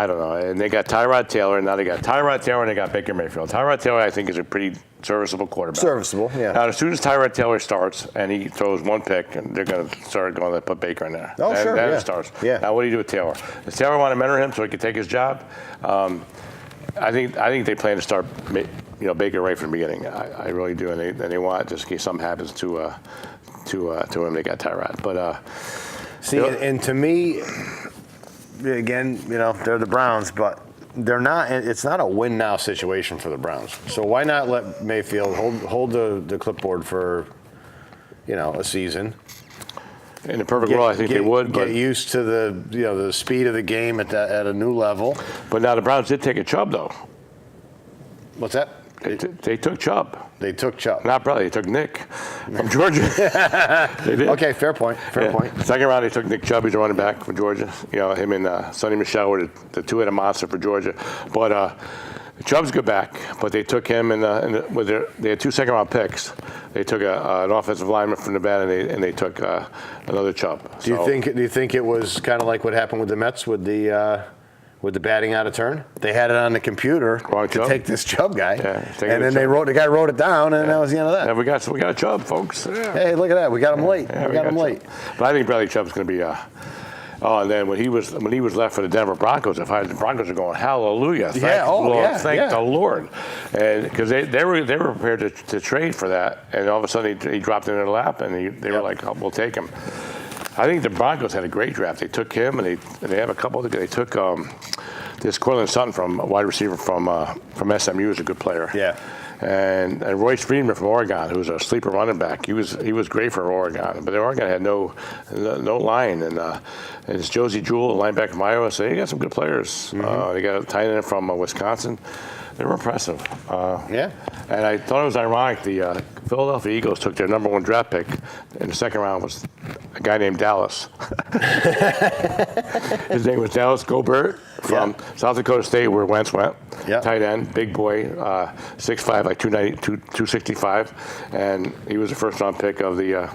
don't know. And they got Tyrod Taylor, and now they got Tyrod Taylor, and they got Baker Mayfield. Tyrod Taylor, I think, is a pretty serviceable quarterback. Serviceable, yeah. Now, as soon as Tyrod Taylor starts and he throws 1 pick, and they're going to start going to put Baker in there. Oh, sure, That yeah. starts. Yeah. Now, what do you do with Taylor? Does Taylor want to mentor him so he can take his job? I think they plan to start Baker right from the beginning. I really do, and they want, just in case something happens to him, they got Tyrod. But and to me, again, they're the Browns, but they're not. It's not a win now situation for the Browns. So why not let Mayfield hold the clipboard for a season? In the perfect world, I think they would. Get used to the speed of the game at a new level. But now the Browns did take a Chubb, though. What's that? They took Chubb. They took Chubb. Not probably. They took Nick from Georgia. They did. Okay, fair point. Fair point. Second round, they took Nick Chubb. He's a running back from Georgia. Him and Sonny Michel were the 2-headed monster for Georgia. But Chubb's good back. But they took him, they had 2 second-round picks. They took an offensive lineman from Nevada, and they took another Chubb. Do you think it was kind of like what happened with the Mets with the batting out of turn? They had it on the computer to take this Chubb guy, and then the guy wrote it down, and that was the end of that. Yeah, we got a Chubb, folks. Yeah. Hey, look at that, we got him late. Yeah, we got him late. But I think Bradley Chubb's going to be. And then when he was left for the Denver Broncos, the Broncos are going hallelujah. Thank the Lord, and because they were prepared to trade for that, and all of a sudden he dropped in their lap, and they were like, oh, we'll take him. I think the Broncos had a great draft. They took him, and they have a couple. They took this Cortland Sutton, a wide receiver from SMU, is a good player. Yeah. And Royce Freeman from Oregon, who's a sleeper running back. He was great for Oregon, but Oregon had no line. And it's Josie Jewell, a linebacker from Iowa. So they got some good players. They got a tight end from Wisconsin. They were impressive. Yeah. And I thought it was ironic. The Philadelphia Eagles took their number 1 draft pick in the second round was a guy named Dallas. His name was Dallas Gobert from South Dakota State, where Wentz went. Yeah. Tight end, big boy, 6'5", like 265, and he was the first round pick of the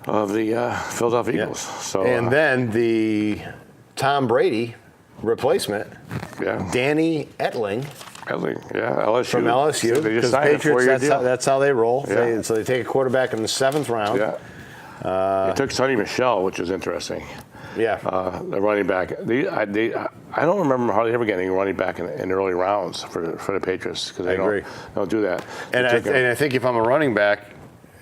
Philadelphia Eagles. So and then the Tom Brady replacement, Danny Etling. LSU. From LSU, because Patriots, that's how they roll. Yeah. So they take a quarterback in the 7th round. Yeah. They took Sonny Michel, which is interesting. Yeah. The running back. I don't remember hardly ever getting a running back in early rounds for the Patriots because they don't do that. And I think if I'm a running back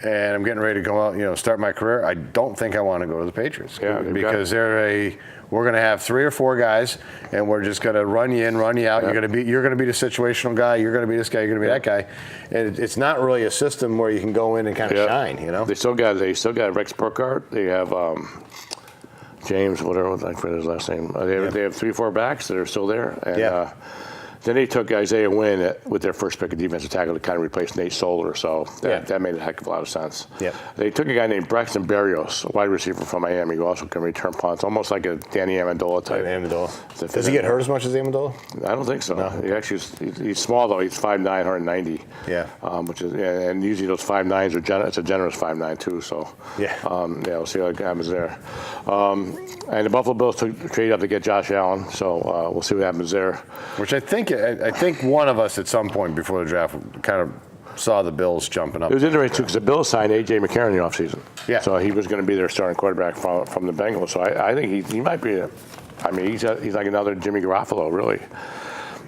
and I'm getting ready to go out, start my career, I don't think I want to go to the Patriots. Yeah, because we're going to have 3 or 4 guys, and we're just going to run you in, run you out. Yep. You're going to be the situational guy. You're going to be this guy. You're going to be that guy. And it's not really a system where you can go in and kind of shine. They still got Rex Burkhardt. They have James, whatever I forget his last name. They have 3 or 4 backs that are still there. And, then they took Isaiah Wynn with their first pick of defensive tackle to kind of replace Nate Solder, so that made a heck of a lot of sense. Yeah. They took a guy named Braxton Berrios, a wide receiver from Miami, who also can return punts, almost like a Danny Amendola type. Does he get hurt as much as Amendola? I don't think so. No. He's small though. He's 5'9", 190. Yeah. Which is and usually those 5'9s are it's a generous 5'9 too. So we'll see how it happens there. And the Buffalo Bills traded up to get Josh Allen, so we'll see what happens there. Which I think one of us at some point before the draft kind of saw the Bills jumping up. It was interesting too because the Bills signed A.J. McCarron in the offseason. Yeah. So he was going to be their starting quarterback from the Bengals. So I think he might be. He's like another Jimmy Garoppolo, really.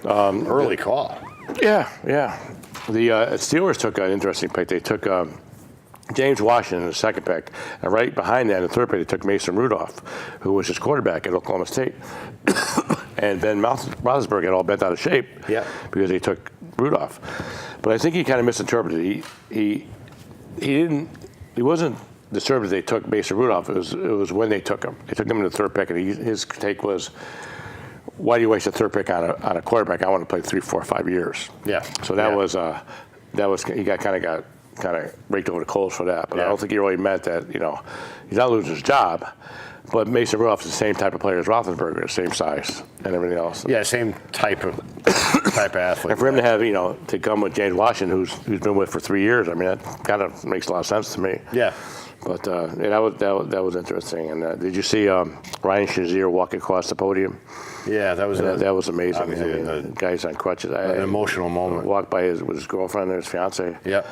Early call. Yeah. The Steelers took an interesting pick. They took James Washington in the second pick. And right behind that, in the third pick, they took Mason Rudolph, who was his quarterback at Oklahoma State. And Ben Roethlisberger got all bent out of shape because they took Rudolph. But I think he kind of misinterpreted. He wasn't disturbed that they took Mason Rudolph. It was when they took him. They took him in the third pick, and his take was, why do you waste a third pick on a quarterback? I want to play 3, 4, 5 years. Yeah. So that was he got kind of raked over the coals for that. But I don't think he really meant that. He's not losing his job. But Mason Rudolph is the same type of player as Roethlisberger, the same size and everything else. Yeah, same type of athlete. And for him to have, to come with James Washington, who's been with for 3 years, that kind of makes a lot of sense to me. Yeah. But that was interesting. And did you see Ryan Shazier walk across the podium? Yeah, that was amazing. The guy's on crutches. An emotional moment. Walked by with his girlfriend and his fiance. Yeah.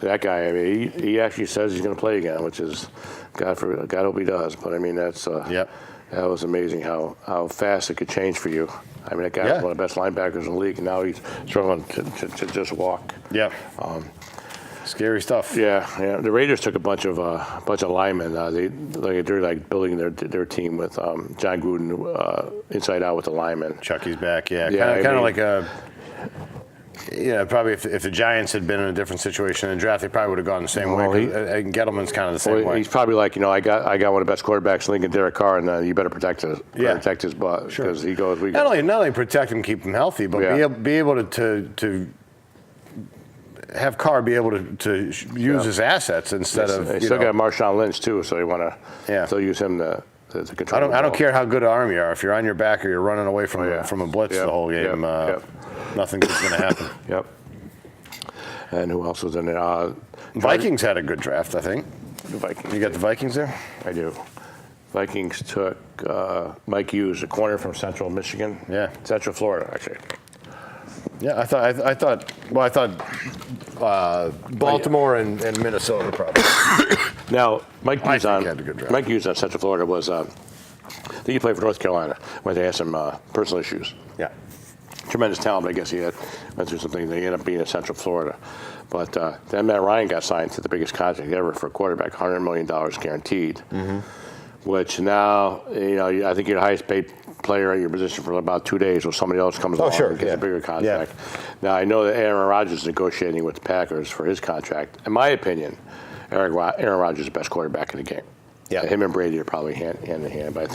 That guy, he actually says he's going to play again, which is God hope he does. But that was amazing how fast it could change for you. That guy was one of the best linebackers in the league, and now he's struggling to just walk. Yeah. Scary stuff. Yeah. The Raiders took a bunch of linemen. They're like building their team with John Gruden inside out with the linemen. Chucky's back. Yeah. Kind of like a. Probably if the Giants had been in a different situation in the draft, they probably would have gone the same way. Gettleman's kind of the same way. He's probably like, I got one of the best quarterbacks, Lincoln Derek Carr, and you better protect his butt because he goes. Not only protect him, keep him healthy, but be able to have Carr be able to use his assets instead of. They still got Marshawn Lynch too, so they want to still use him to control. I don't care how good an arm you are. If you're on your back or you're running away from a blitz the whole game, nothing good's going to happen. Yep. And who else was in there? Vikings had a good draft, I think. The Vikings. You got the Vikings there? I do. Vikings took Mike Hughes, a corner from Central Michigan. Yeah. Central Florida, actually. Yeah, I thought Baltimore and Minnesota probably. Now, Mike Hughes on Central Florida was, I think he played for North Carolina when they had some personal issues. Yeah. Tremendous talent, but I guess he went through something. They ended up being in Central Florida. But then Matt Ryan got signed to the biggest contract ever for a quarterback, $100 million guaranteed. Mm-hmm. Which now, I think you're the highest paid player at your position for about 2 days, or somebody else comes along and gets a bigger contract. Yeah. Now, I know that Aaron Rodgers is negotiating with the Packers for his contract. In my opinion, Aaron Rodgers is the best quarterback in the game. Yeah. Him and Brady are probably hand in hand, but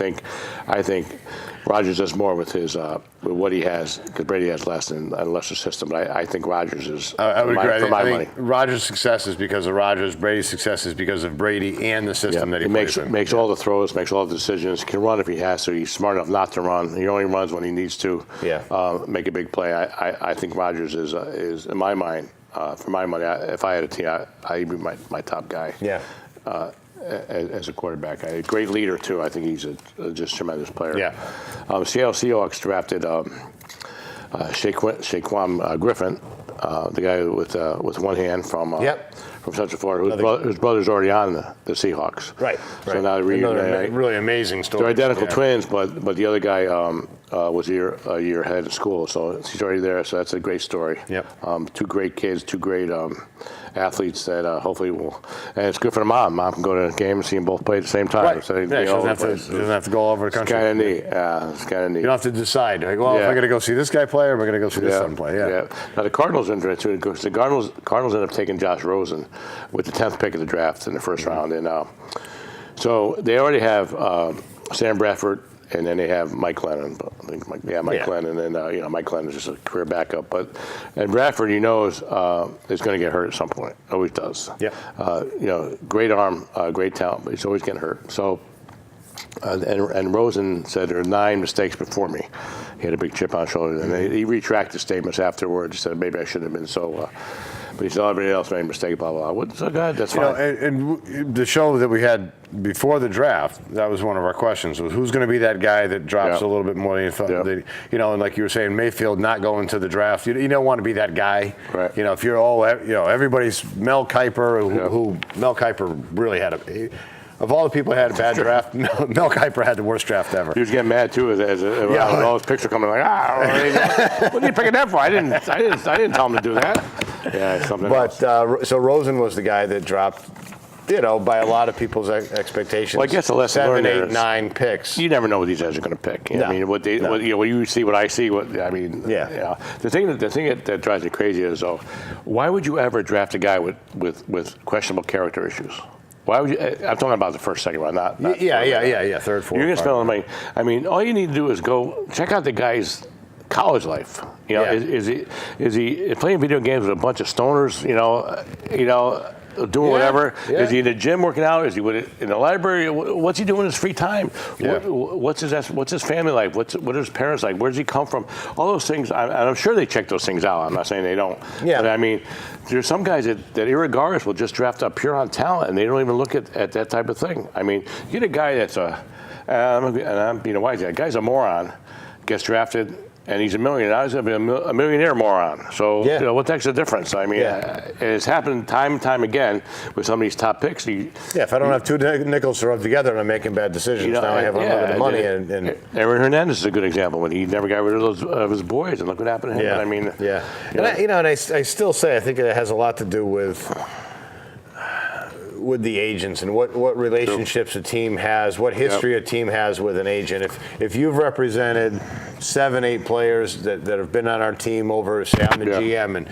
I think Rodgers does more with his with what he has, because Brady has less and a lesser system. But I think Rodgers is I would agree. For my money. Rodgers' success is because of Rodgers. Brady's success is because of Brady and the system that he plays in. Makes all the throws, makes all the decisions. Can run if he has to. He's smart enough not to run. He only runs when he needs to. Make a big play. I think Rodgers is in my mind, for my money. If I had a team, I'd be my top guy. Yeah. As a quarterback. A great leader, too. I think he's a just tremendous player. Yeah. Seattle Seahawks drafted Shaquan Griffin, the guy with one hand from from Central Florida, whose brother's already on the Seahawks. Right. So now they Another really amazing story. They're identical twins, but the other guy was a year ahead of school, so he's already there. So that's a great story. Yep. Two great kids, two great athletes that hopefully will, and it's good for the mom. Mom can go to a game and see them both play at the same time. Right. So She doesn't have to go all over the country. It's kind of neat. Yeah, it's kind of neat. You don't have to decide. Like, well, am I going to go see this guy play, or am I going to go see this son play? Yeah. Now the Cardinals are interested too, because the Cardinals ended up taking Josh Rosen with the 10th pick of the draft in the first round, and so they already have Sam Bradford. And then they have Mike Lennon. I think Mike Lennon, and Mike Lennon is just a career backup. And Bradford, is going to get hurt at some point. Always does. Yeah. Great arm, great talent, but he's always getting hurt. So, and Rosen said there are 9 mistakes before me. He had a big chip on his shoulder, and he retracted statements afterwards. He said maybe I shouldn't have been so. But he said everybody else made a mistake, blah, blah, blah. So good, that's fine. And the show that we had before the draft, that was one of our questions, was who's going to be that guy that drops a little bit more than you thought? And like you were saying, Mayfield not going to the draft, you don't want to be that guy. Right. If you're everybody's Mel Kiper, who Mel Kiper really had of all the people who had a bad draft, Mel Kiper had the worst draft ever. He was getting mad too as all his picks were coming what are you picking that for? I didn't tell him to do that. Yeah, something else. So Rosen was the guy that dropped, by a lot of people's expectations. Well, I guess the lesson 7, learned 8, 9 picks. You never know what these guys are going to pick. I mean, what you see, what I see. The thing that drives me crazy is, why would you ever draft a guy with questionable character issues? Why would you? I'm talking about the first, second round, not third, fourth. You're going to spend all the money. I mean, all you need to do is go check out the guy's college life. Is he playing video games with a bunch of stoners? Doing whatever. Yeah. Is he in the gym working out? Is he in the library? What's he doing in his free time? Yeah. What's his family like? What are his parents like? Where does he come from? All those things. I'm sure they check those things out. I'm not saying they don't. Yeah. But I mean, there's some guys that irregardless will just draft up pure on talent, and they don't even look at that type of thing. I mean, you get a guy that's I'm being wise. That guy's a moron, gets drafted. And he's a millionaire. Now he's going to be a millionaire moron. So, what the heck's the difference? I mean, it's happened time and time again with some of these top picks. If I don't have 2 nickels to rub together and I'm making bad decisions, now I have unlimited money. And Aaron Hernandez is a good example when he never got rid of his boys, and look what happened to him. Yeah. But I mean, and I still say I think it has a lot to do with the agents and what relationships a team has, what history a team has with an agent. If you've represented 7, 8 players that have been on our team over, say, I'm the GM, and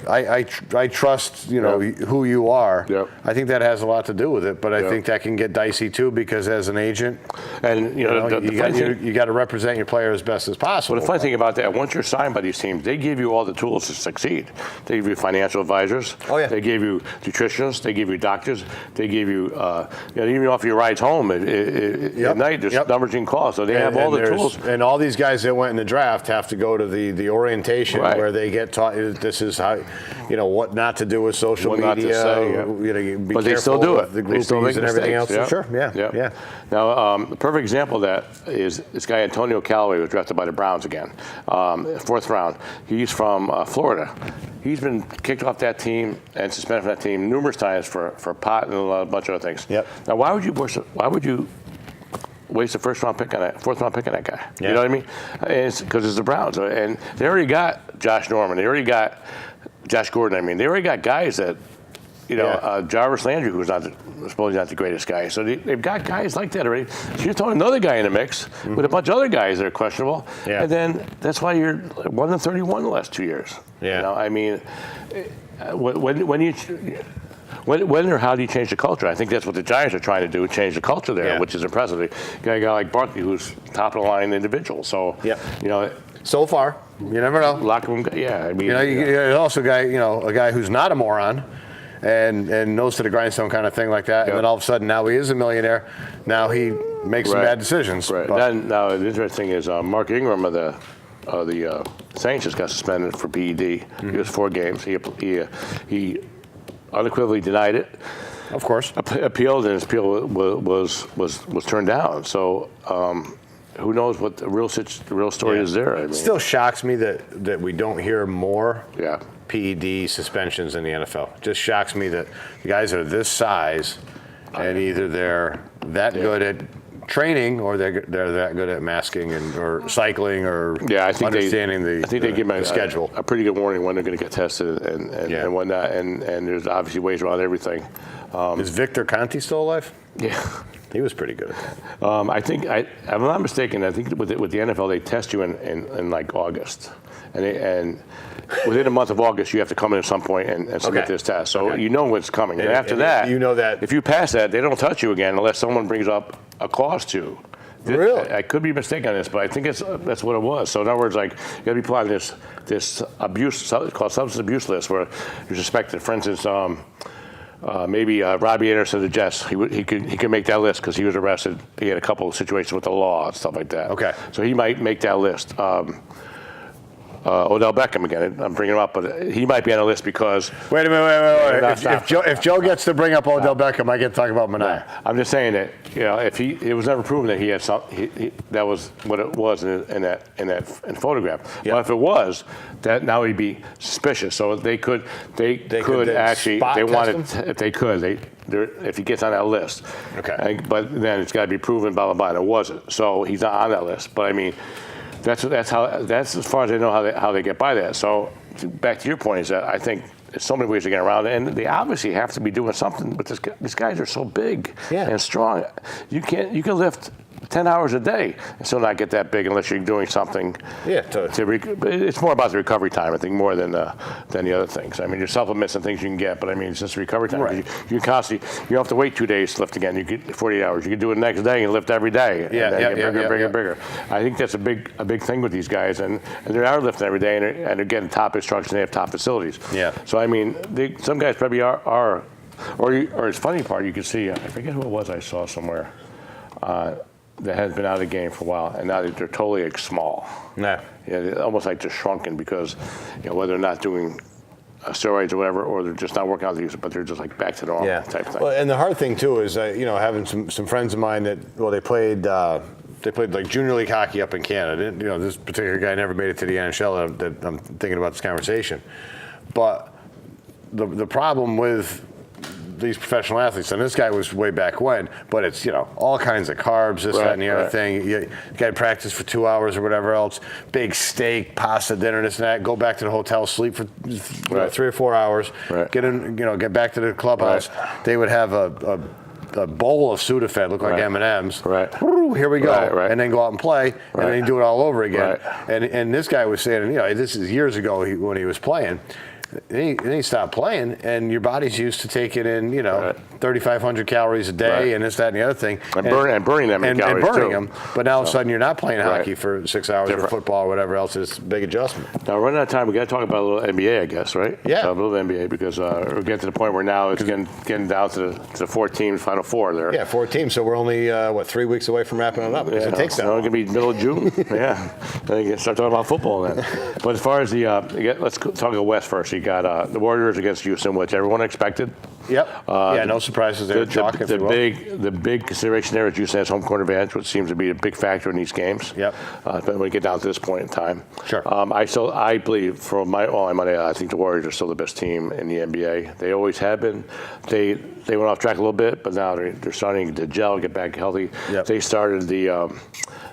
I trust who you are. I think that has a lot to do with it, but I think that can get dicey too, because as an agent, and you got to represent your player as best as possible. Well, the funny thing about that, once you're signed by these teams, they give you all the tools to succeed. They give you financial advisors. They give you nutritionists. They give you doctors. They give you, even off your rides home at night, there's numbers you can call. So they have all the tools. And all these guys that went in the draft have to go to the orientation where they get taught this is how, what not to do with social media. Not to say, be but they still do it. The groupies and everything else. Sure, yeah. Now, the perfect example of that is this guy Antonio Callaway was drafted by the Browns again, 4th round. He's from Florida. He's been kicked off that team and suspended from that team numerous times for pot and a bunch of other things. Now, why would you waste a 4th round pick on that guy? You know what I mean? It's because it's the Browns, and they already got Josh Norman. They already got Josh Gordon. I mean, they already got guys that. Jarvis Landry, who's supposedly not the greatest guy. So they've got guys like that already. So you're throwing another guy in the mix with a bunch of other guys that are questionable. And then that's why you're 1-31 the last 2 years. I mean, when or how do you change the culture? I think that's what the Giants are trying to do, change the culture there, which is impressive. You got a guy like Barkley, who's top of the line individual. So, so far, you never know. Locker room, I mean, you're also a guy who's not a moron. And nose to the grindstone kind of thing like that. And then all of a sudden now he is a millionaire. Now he makes some bad decisions. Right. Then now the interesting thing is Mark Ingram of the Saints just got suspended for PED. He was 4 games. He unequivocally denied it. Of course. Appealed, and his appeal was turned down. So who knows what the real story is there? I mean, Still shocks me that we don't hear more yeah. PED suspensions in the NFL. Just shocks me that the guys are this size, and either they're that good at training or they're that good at masking or cycling or understanding they give them schedule. A pretty good warning when they're going to get tested and whatnot. And there's obviously ways around everything. Is Victor Conti still alive? Yeah. He was pretty good at that. I think, I'm not mistaken, I think with the NFL, they test you in like August. And within a month of August, you have to come in at some point and submit this test. So you know what's coming. And after that, you know that if you pass that, they don't touch you again unless someone brings up a cause to. Really? I could be mistaken on this, but I think that's what it was. So in other words, like you got to be put on this abuse, called substance abuse list, where you're suspected. For instance, maybe Robbie Anderson of the Jets, he could make that list because he was arrested. He had a couple of situations with the law and stuff like that. Okay. So he might make that list. Odell Beckham again. I'm bringing him up, but he might be on the list because. Wait a minute. If Joe gets to bring up Odell Beckham, I get to talk about Minaya. I'm just saying that if it was never proven that he had some, that was what it was in that photograph. Yep. But if it was, that now he'd be suspicious. So they could actually spot they test wanted him? if they could if he gets on that list. Okay. But then it's got to be proven, blah blah blah. And it wasn't. So he's not on that list. But I mean. That's as far as I know how they get by that. So back to your point is that I think there's so many ways to get around it, and they obviously have to be doing something. But these guys are so big and strong. You can lift 10 hours a day and still not get that big unless you're doing something. Yeah, it's more about the recovery time, I think, more than the other things. I mean, your supplements and things you can get, but I mean, it's just the recovery time. Right. You constantly, you don't have to wait 2 days to lift again. You get 48 hours. You can do it the next day and lift every day. And then get bigger. I think that's a big thing with these guys, and they are lifting every day, and they're getting top instruction. They have top facilities. Yeah. So I mean, some guys probably are or it's funny part. You can see. I forget who it was I saw somewhere. That has been out of the game for a while, and now they're totally small. No. Yeah, they're almost like just shrunken because, whether they're not doing steroids or whatever, or they're just not working out the use, but they're just like back to normal type thing. Well, and the hard thing too is, having some friends of mine that they played like junior league hockey up in Canada. This particular guy never made it to the NHL. That I'm thinking about this conversation, but the problem with these professional athletes, and this guy was way back when, but it's, all kinds of carbs, this, that, and the other thing. You got to practice for 2 hours or whatever else, big steak, pasta, dinner, this and that, go back to the hotel, sleep for 3 or 4 hours, get back to the clubhouse. They would have a bowl of Sudafed, look like M&Ms. Right. Woo, here we go. And then go out and play, and then do it all over again. And this guy was saying, this is years ago when he was playing. And he stopped playing, and your body's used to taking in, 3,500 calories a day, and this, that, and the other thing, and burning them, and burning them. But now all of a sudden, you're not playing hockey for 6 hours or football or whatever else. It's a big adjustment. Now, running out of time, we got to talk about a little NBA, I guess, right? Yeah, a little NBA because we're getting to the point where now it's getting down to the 4 teams, Final Four there. Yeah, 4 teams. So we're only 3 weeks away from wrapping it up because it takes that long. It's going to be middle of June. Then you can start talking about football then. But as far as let's talk about West first. You got the Warriors against Houston, which everyone expected. Yep. No surprises there. The big consideration there is Houston has home court advantage, which seems to be a big factor in these games. Yep. But when we get down to this point in time, sure. I believe, for all my money, I think the Warriors are still the best team in the NBA. They always have been. They went off track a little bit, but now they're starting to gel, get back healthy. Yep. They started the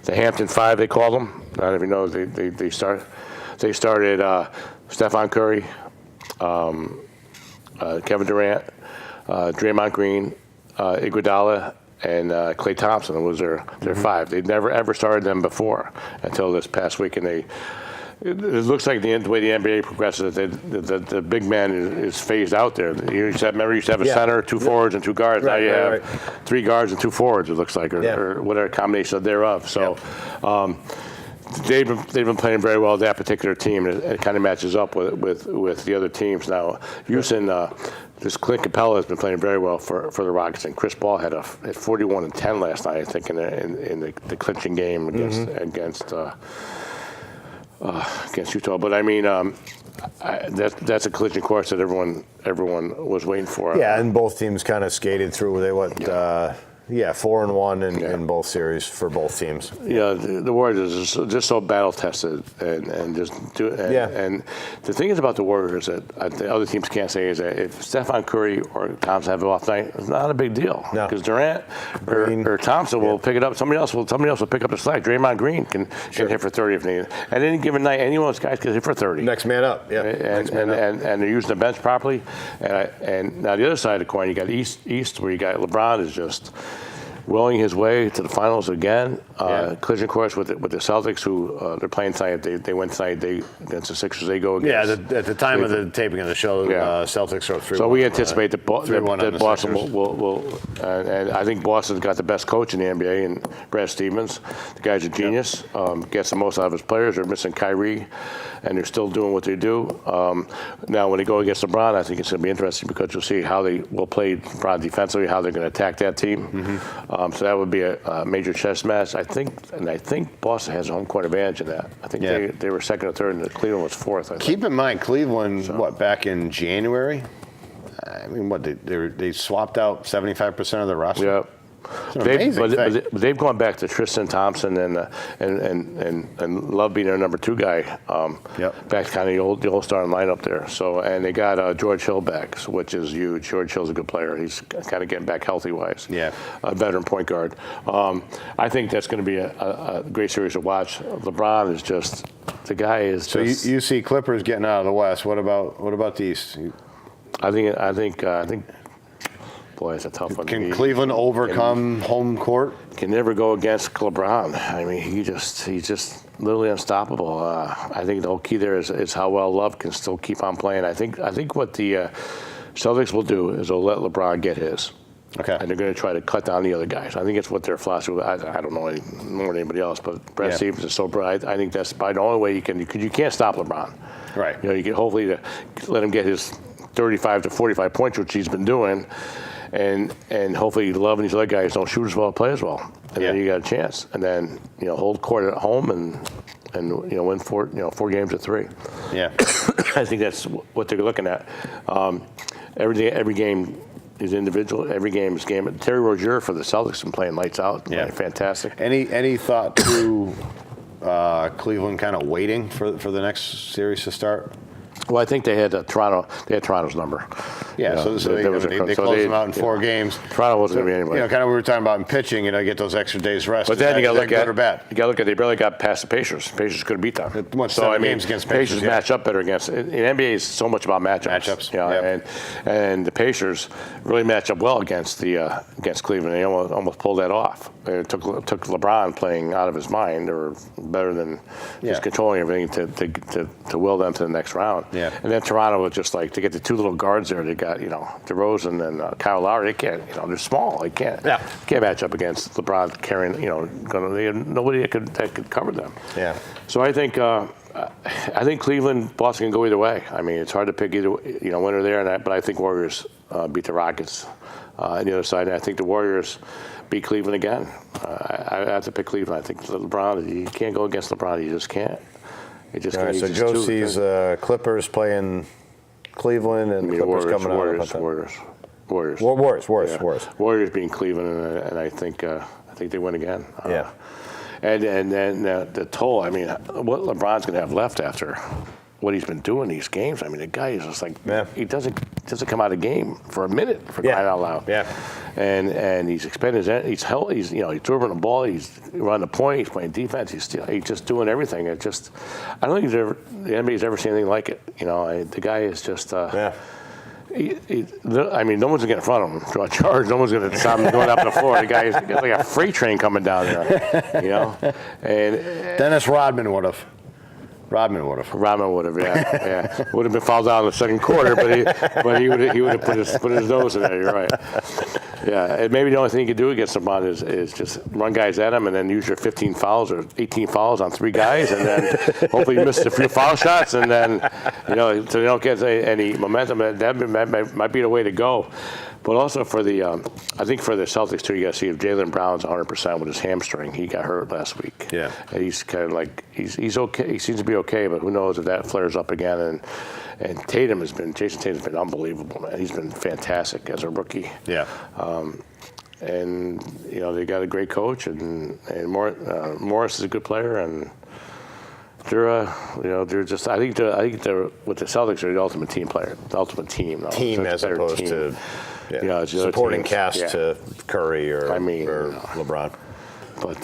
Hampton Five, they call them. I don't even know. They started Stephon Curry, Kevin Durant, Draymond Green, Iguodala, and Klay Thompson was their 5. They'd never ever started them before until this past week, and it looks like the way the NBA progresses, the big man is phased out there. You used to have a center, 2 forwards, and 2 guards. Now you have 3 guards and 2 forwards. It looks like, or whatever combination thereof. So. They've been playing very well, that particular team, and it kind of matches up with the other teams. Now, Houston, this Clint Capella has been playing very well for the Rockets, and Chris Paul had 41-10 last night, I think, in the clinching game against Utah. But I mean, that's a collision course that everyone was waiting for. Yeah, and both teams kind of skated through. Yeah, 4-1 in both series for both teams. Yeah, the Warriors are just so battle tested, and just do. And the thing is about the Warriors that the other teams can't say is that if Stephen Curry or Thompson have an off night, it's not a big deal. No. Because Durant or Thompson will pick it up. Somebody else will pick up the slack. Draymond Green can hit for 30 if needed. At any given night, any one of those guys can hit for 30. Next man up. Yeah. And they're using the bench properly. And now the other side of the coin, you got East where you got LeBron is just willing his way to the finals again. Collision course with the Celtics, who they're playing tonight. They win tonight. Against the Sixers. They go against. Yeah, at the time of the taping of the show, Celtics are 3-1. So we anticipate that Boston Sixers. will and I think Boston's got the best coach in the NBA, and Brad Stevens. The guy's a genius. Gets the most out of his players. They're missing Kyrie, and they're still doing what they do. Now, when they go against LeBron, I think it's going to be interesting because you'll see how they will play LeBron defensively, how they're going to attack that team. Mm-hmm. So that would be a major chess match. I think Boston has a home court advantage in that. I think they were second or third, and Cleveland was fourth. Keep in mind, Cleveland, back in January? I mean, they swapped out 75% of the roster? Yeah. They've gone back to Tristan Thompson and Love being their number 2 guy. Back to kind of the old starting lineup there. So, and they got George Hill back, which is huge. George Hill's a good player. He's kind of getting back healthy wise. Yeah. A veteran point guard. I think that's going to be a great series to watch. LeBron is just the guy is. So just, you see Clippers getting out of the West. What about the East? I think. Boy, it's a tough one. Can Cleveland overcome home court? Can never go against LeBron. I mean, he's just literally unstoppable. I think the whole key there is how well Love can still keep on playing. I think what the Celtics will do is they'll let LeBron get his. Okay. And they're going to try to cut down the other guys. I think it's what their philosophy. I don't know any more than anybody else, but Brad Stevens is so bright. I think that's probably the only way you can. You can't stop LeBron. Right. You can hopefully let him get his 35 to 45 points, which he's been doing. And hopefully Love and these other guys don't shoot as well, play as well, and then you got a chance. And then hold court at home and win 4 games to 3. Yeah, I think that's what they're looking at. Every game is individual. Every game is game. Terry Rozier for the Celtics has been playing lights out. Yeah, fantastic. Any thought to Cleveland kind of waiting for the next series to start? Well, I think they had Toronto. They had Toronto's number. Yeah, so they closed them out in 4 games. Toronto wasn't going to be anybody. Kind of we were talking about in pitching. Get those extra days rest. But then you got to look at good or bad. You got to look at they barely got past the Pacers. Pacers could have beat them. Games against Pacers match up better against. In NBA is so much about matchups. And the Pacers really match up well against Cleveland. They almost pulled that off. It took LeBron playing out of his mind, or better than just controlling everything to will them to the next round. Yeah. And then Toronto was just like to get the 2 little guards there. They got DeRozan and Kyle Lowry. They can't. They're small. They can't. Yeah. Can't match up against LeBron carrying. They had nobody that could cover them. Yeah. So I think Cleveland, Boston can go either way. I mean, it's hard to pick either winner there, but I think Warriors beat the Rockets on the other side, and I think the Warriors beat Cleveland again. I have to pick Cleveland. I think LeBron. You can't go against LeBron. You just can't. You just can't. Right, so Joe sees Clippers playing Cleveland and the Clippers coming out. Warriors beating Cleveland, and I think they win again. And then the toll. I mean, what LeBron's going to have left after what he's been doing these games. I mean, the guy is just like he doesn't come out of game for a minute for crying out loud. Yeah. And he's expending he's dribbling the ball, he's running the point, he's playing defense, he's just doing everything. It just I don't think the NBA's ever seen anything like it. The guy is just I mean, no one's going to get in front of him, draw a charge. No one's going to stop him going up the floor. The guy's got like a freight train coming down there, And Dennis Rodman would have. Rodman would have, yeah. Would have been fouled out in the second quarter, but he would have put his nose in there. You're right. Yeah, and maybe the only thing you can do against LeBron is just run guys at him and then use your 15 fouls or 18 fouls on 3 guys, and then hopefully you miss a few foul shots, and then so they don't get any momentum. That might be the way to go. But also for I think for the Celtics too, you got to see if Jaylen Brown's 100% with his hamstring. He got hurt last week. Yeah, and he's kind of like he's okay. He seems to be okay, but who knows if that flares up again. And Jason Tatum's been unbelievable, man. He's been fantastic as a rookie. Yeah. and they got a great coach, and Morris is a good player, and they're just. I think they're with the Celtics are the ultimate team player, the ultimate team. Though. Team as opposed team. to It's the other supporting teams. cast to Curry or or LeBron. But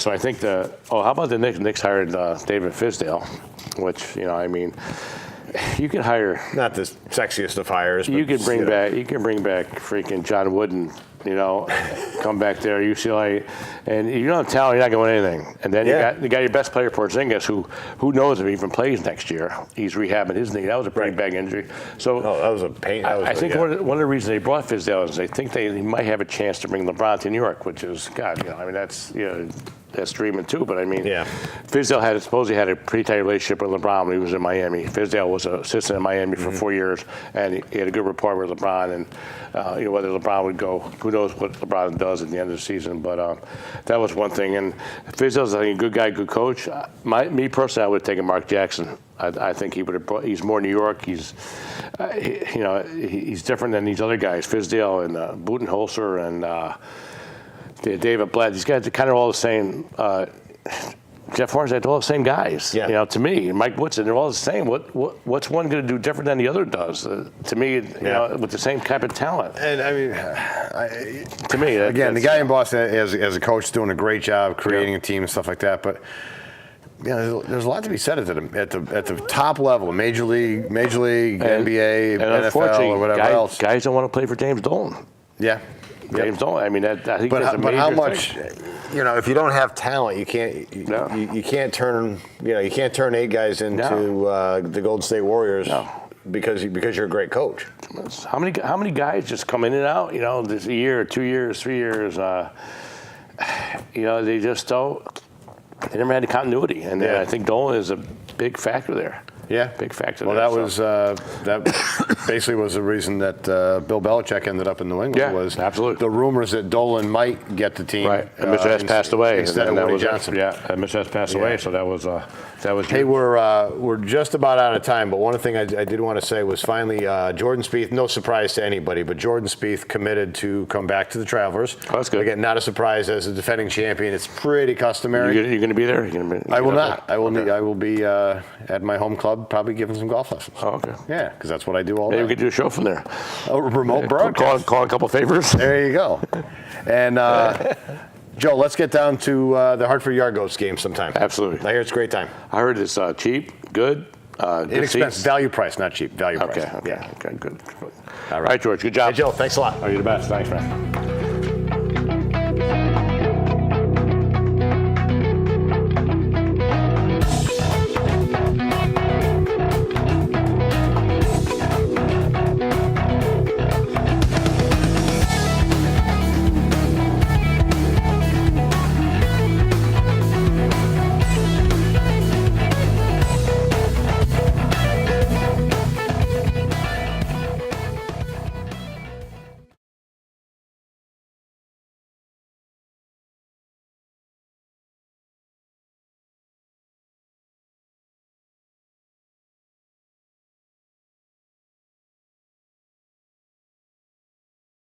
so I think how about the Knicks? Knicks hired David Fizdale, which you can hire. Not the sexiest of hires. But You can bring back freaking John Wooden. Come back there, UCLA, and you don't have talent, you're not going to win anything. And then you got your best player, Porzingis, who knows if he even plays next year. He's rehabbing his knee. That was a pretty bad injury. So that was a pain. I think one of the reasons they brought Fizdale is they think they might have a chance to bring LeBron to New York, which is that's dreaming too. But Fizdale supposedly had a pretty tight relationship with LeBron when he was in Miami. Fizdale was an assistant in Miami for 4 years, and he had a good rapport with LeBron. And whether LeBron would go, who knows what LeBron does at the end of the season. But that was one thing. And Fizdale's, I think, a good guy, good coach. Me personally, I would have taken Mark Jackson. I think he would have. He's more New York. He's he's different than these other guys, Fizdale and Budenholzer and. David Blatt, these guys are kind of all the same. Jeff Hornacek, they're all the same guys. Yeah. To me, Mike Woodson, they're all the same. What's one going to do different than the other does? To me, with the same type of talent. And I mean, to me, again, the guy in Boston as a coach is doing a great job creating a team and stuff like that. But there's a lot to be said at the top level, Major League, NBA, NFL, or whatever else. Guys don't want to play for James Dolan. Yeah. James Dolan. I mean, I think that's a major but how much? thing. If you don't have talent, you can't. You can't turn. You can't turn 8 guys into the Golden State Warriors because you're a great coach. How many guys just come in and out? This year, 2 years, 3 years. They just don't. They never had the continuity, and I think Dolan is a big factor there. Yeah, big factor. Well, that basically was the reason that Bill Belichick ended up in New England. Yeah, was absolutely the rumors that Dolan might get the team. Right, and Mr. S passed away instead of Woody Johnson. And Mr. S passed away, so that was. Hey, we're just about out of time, but one thing I did want to say was finally Jordan Spieth. No surprise to anybody, but Jordan Spieth committed to come back to the Travelers. Oh, that's good. Again, not a surprise as a defending champion. It's pretty customary. You're going to be there. I will not. I will be at my home club. Probably giving some golf lessons. Oh, okay. Yeah, because that's what I do all day. Maybe we could do a show from there. A remote broadcast. Call a couple favors. There you go. And Joe, let's get down to the Hartford Yard Goats game sometime. Absolutely. I hear it's a great time. I heard it's cheap, good. Inexpensive, value price, not cheap. Value price. Okay, good. All right, George. Good job. Hey, Joe, thanks a lot. You're the best. Thanks, man.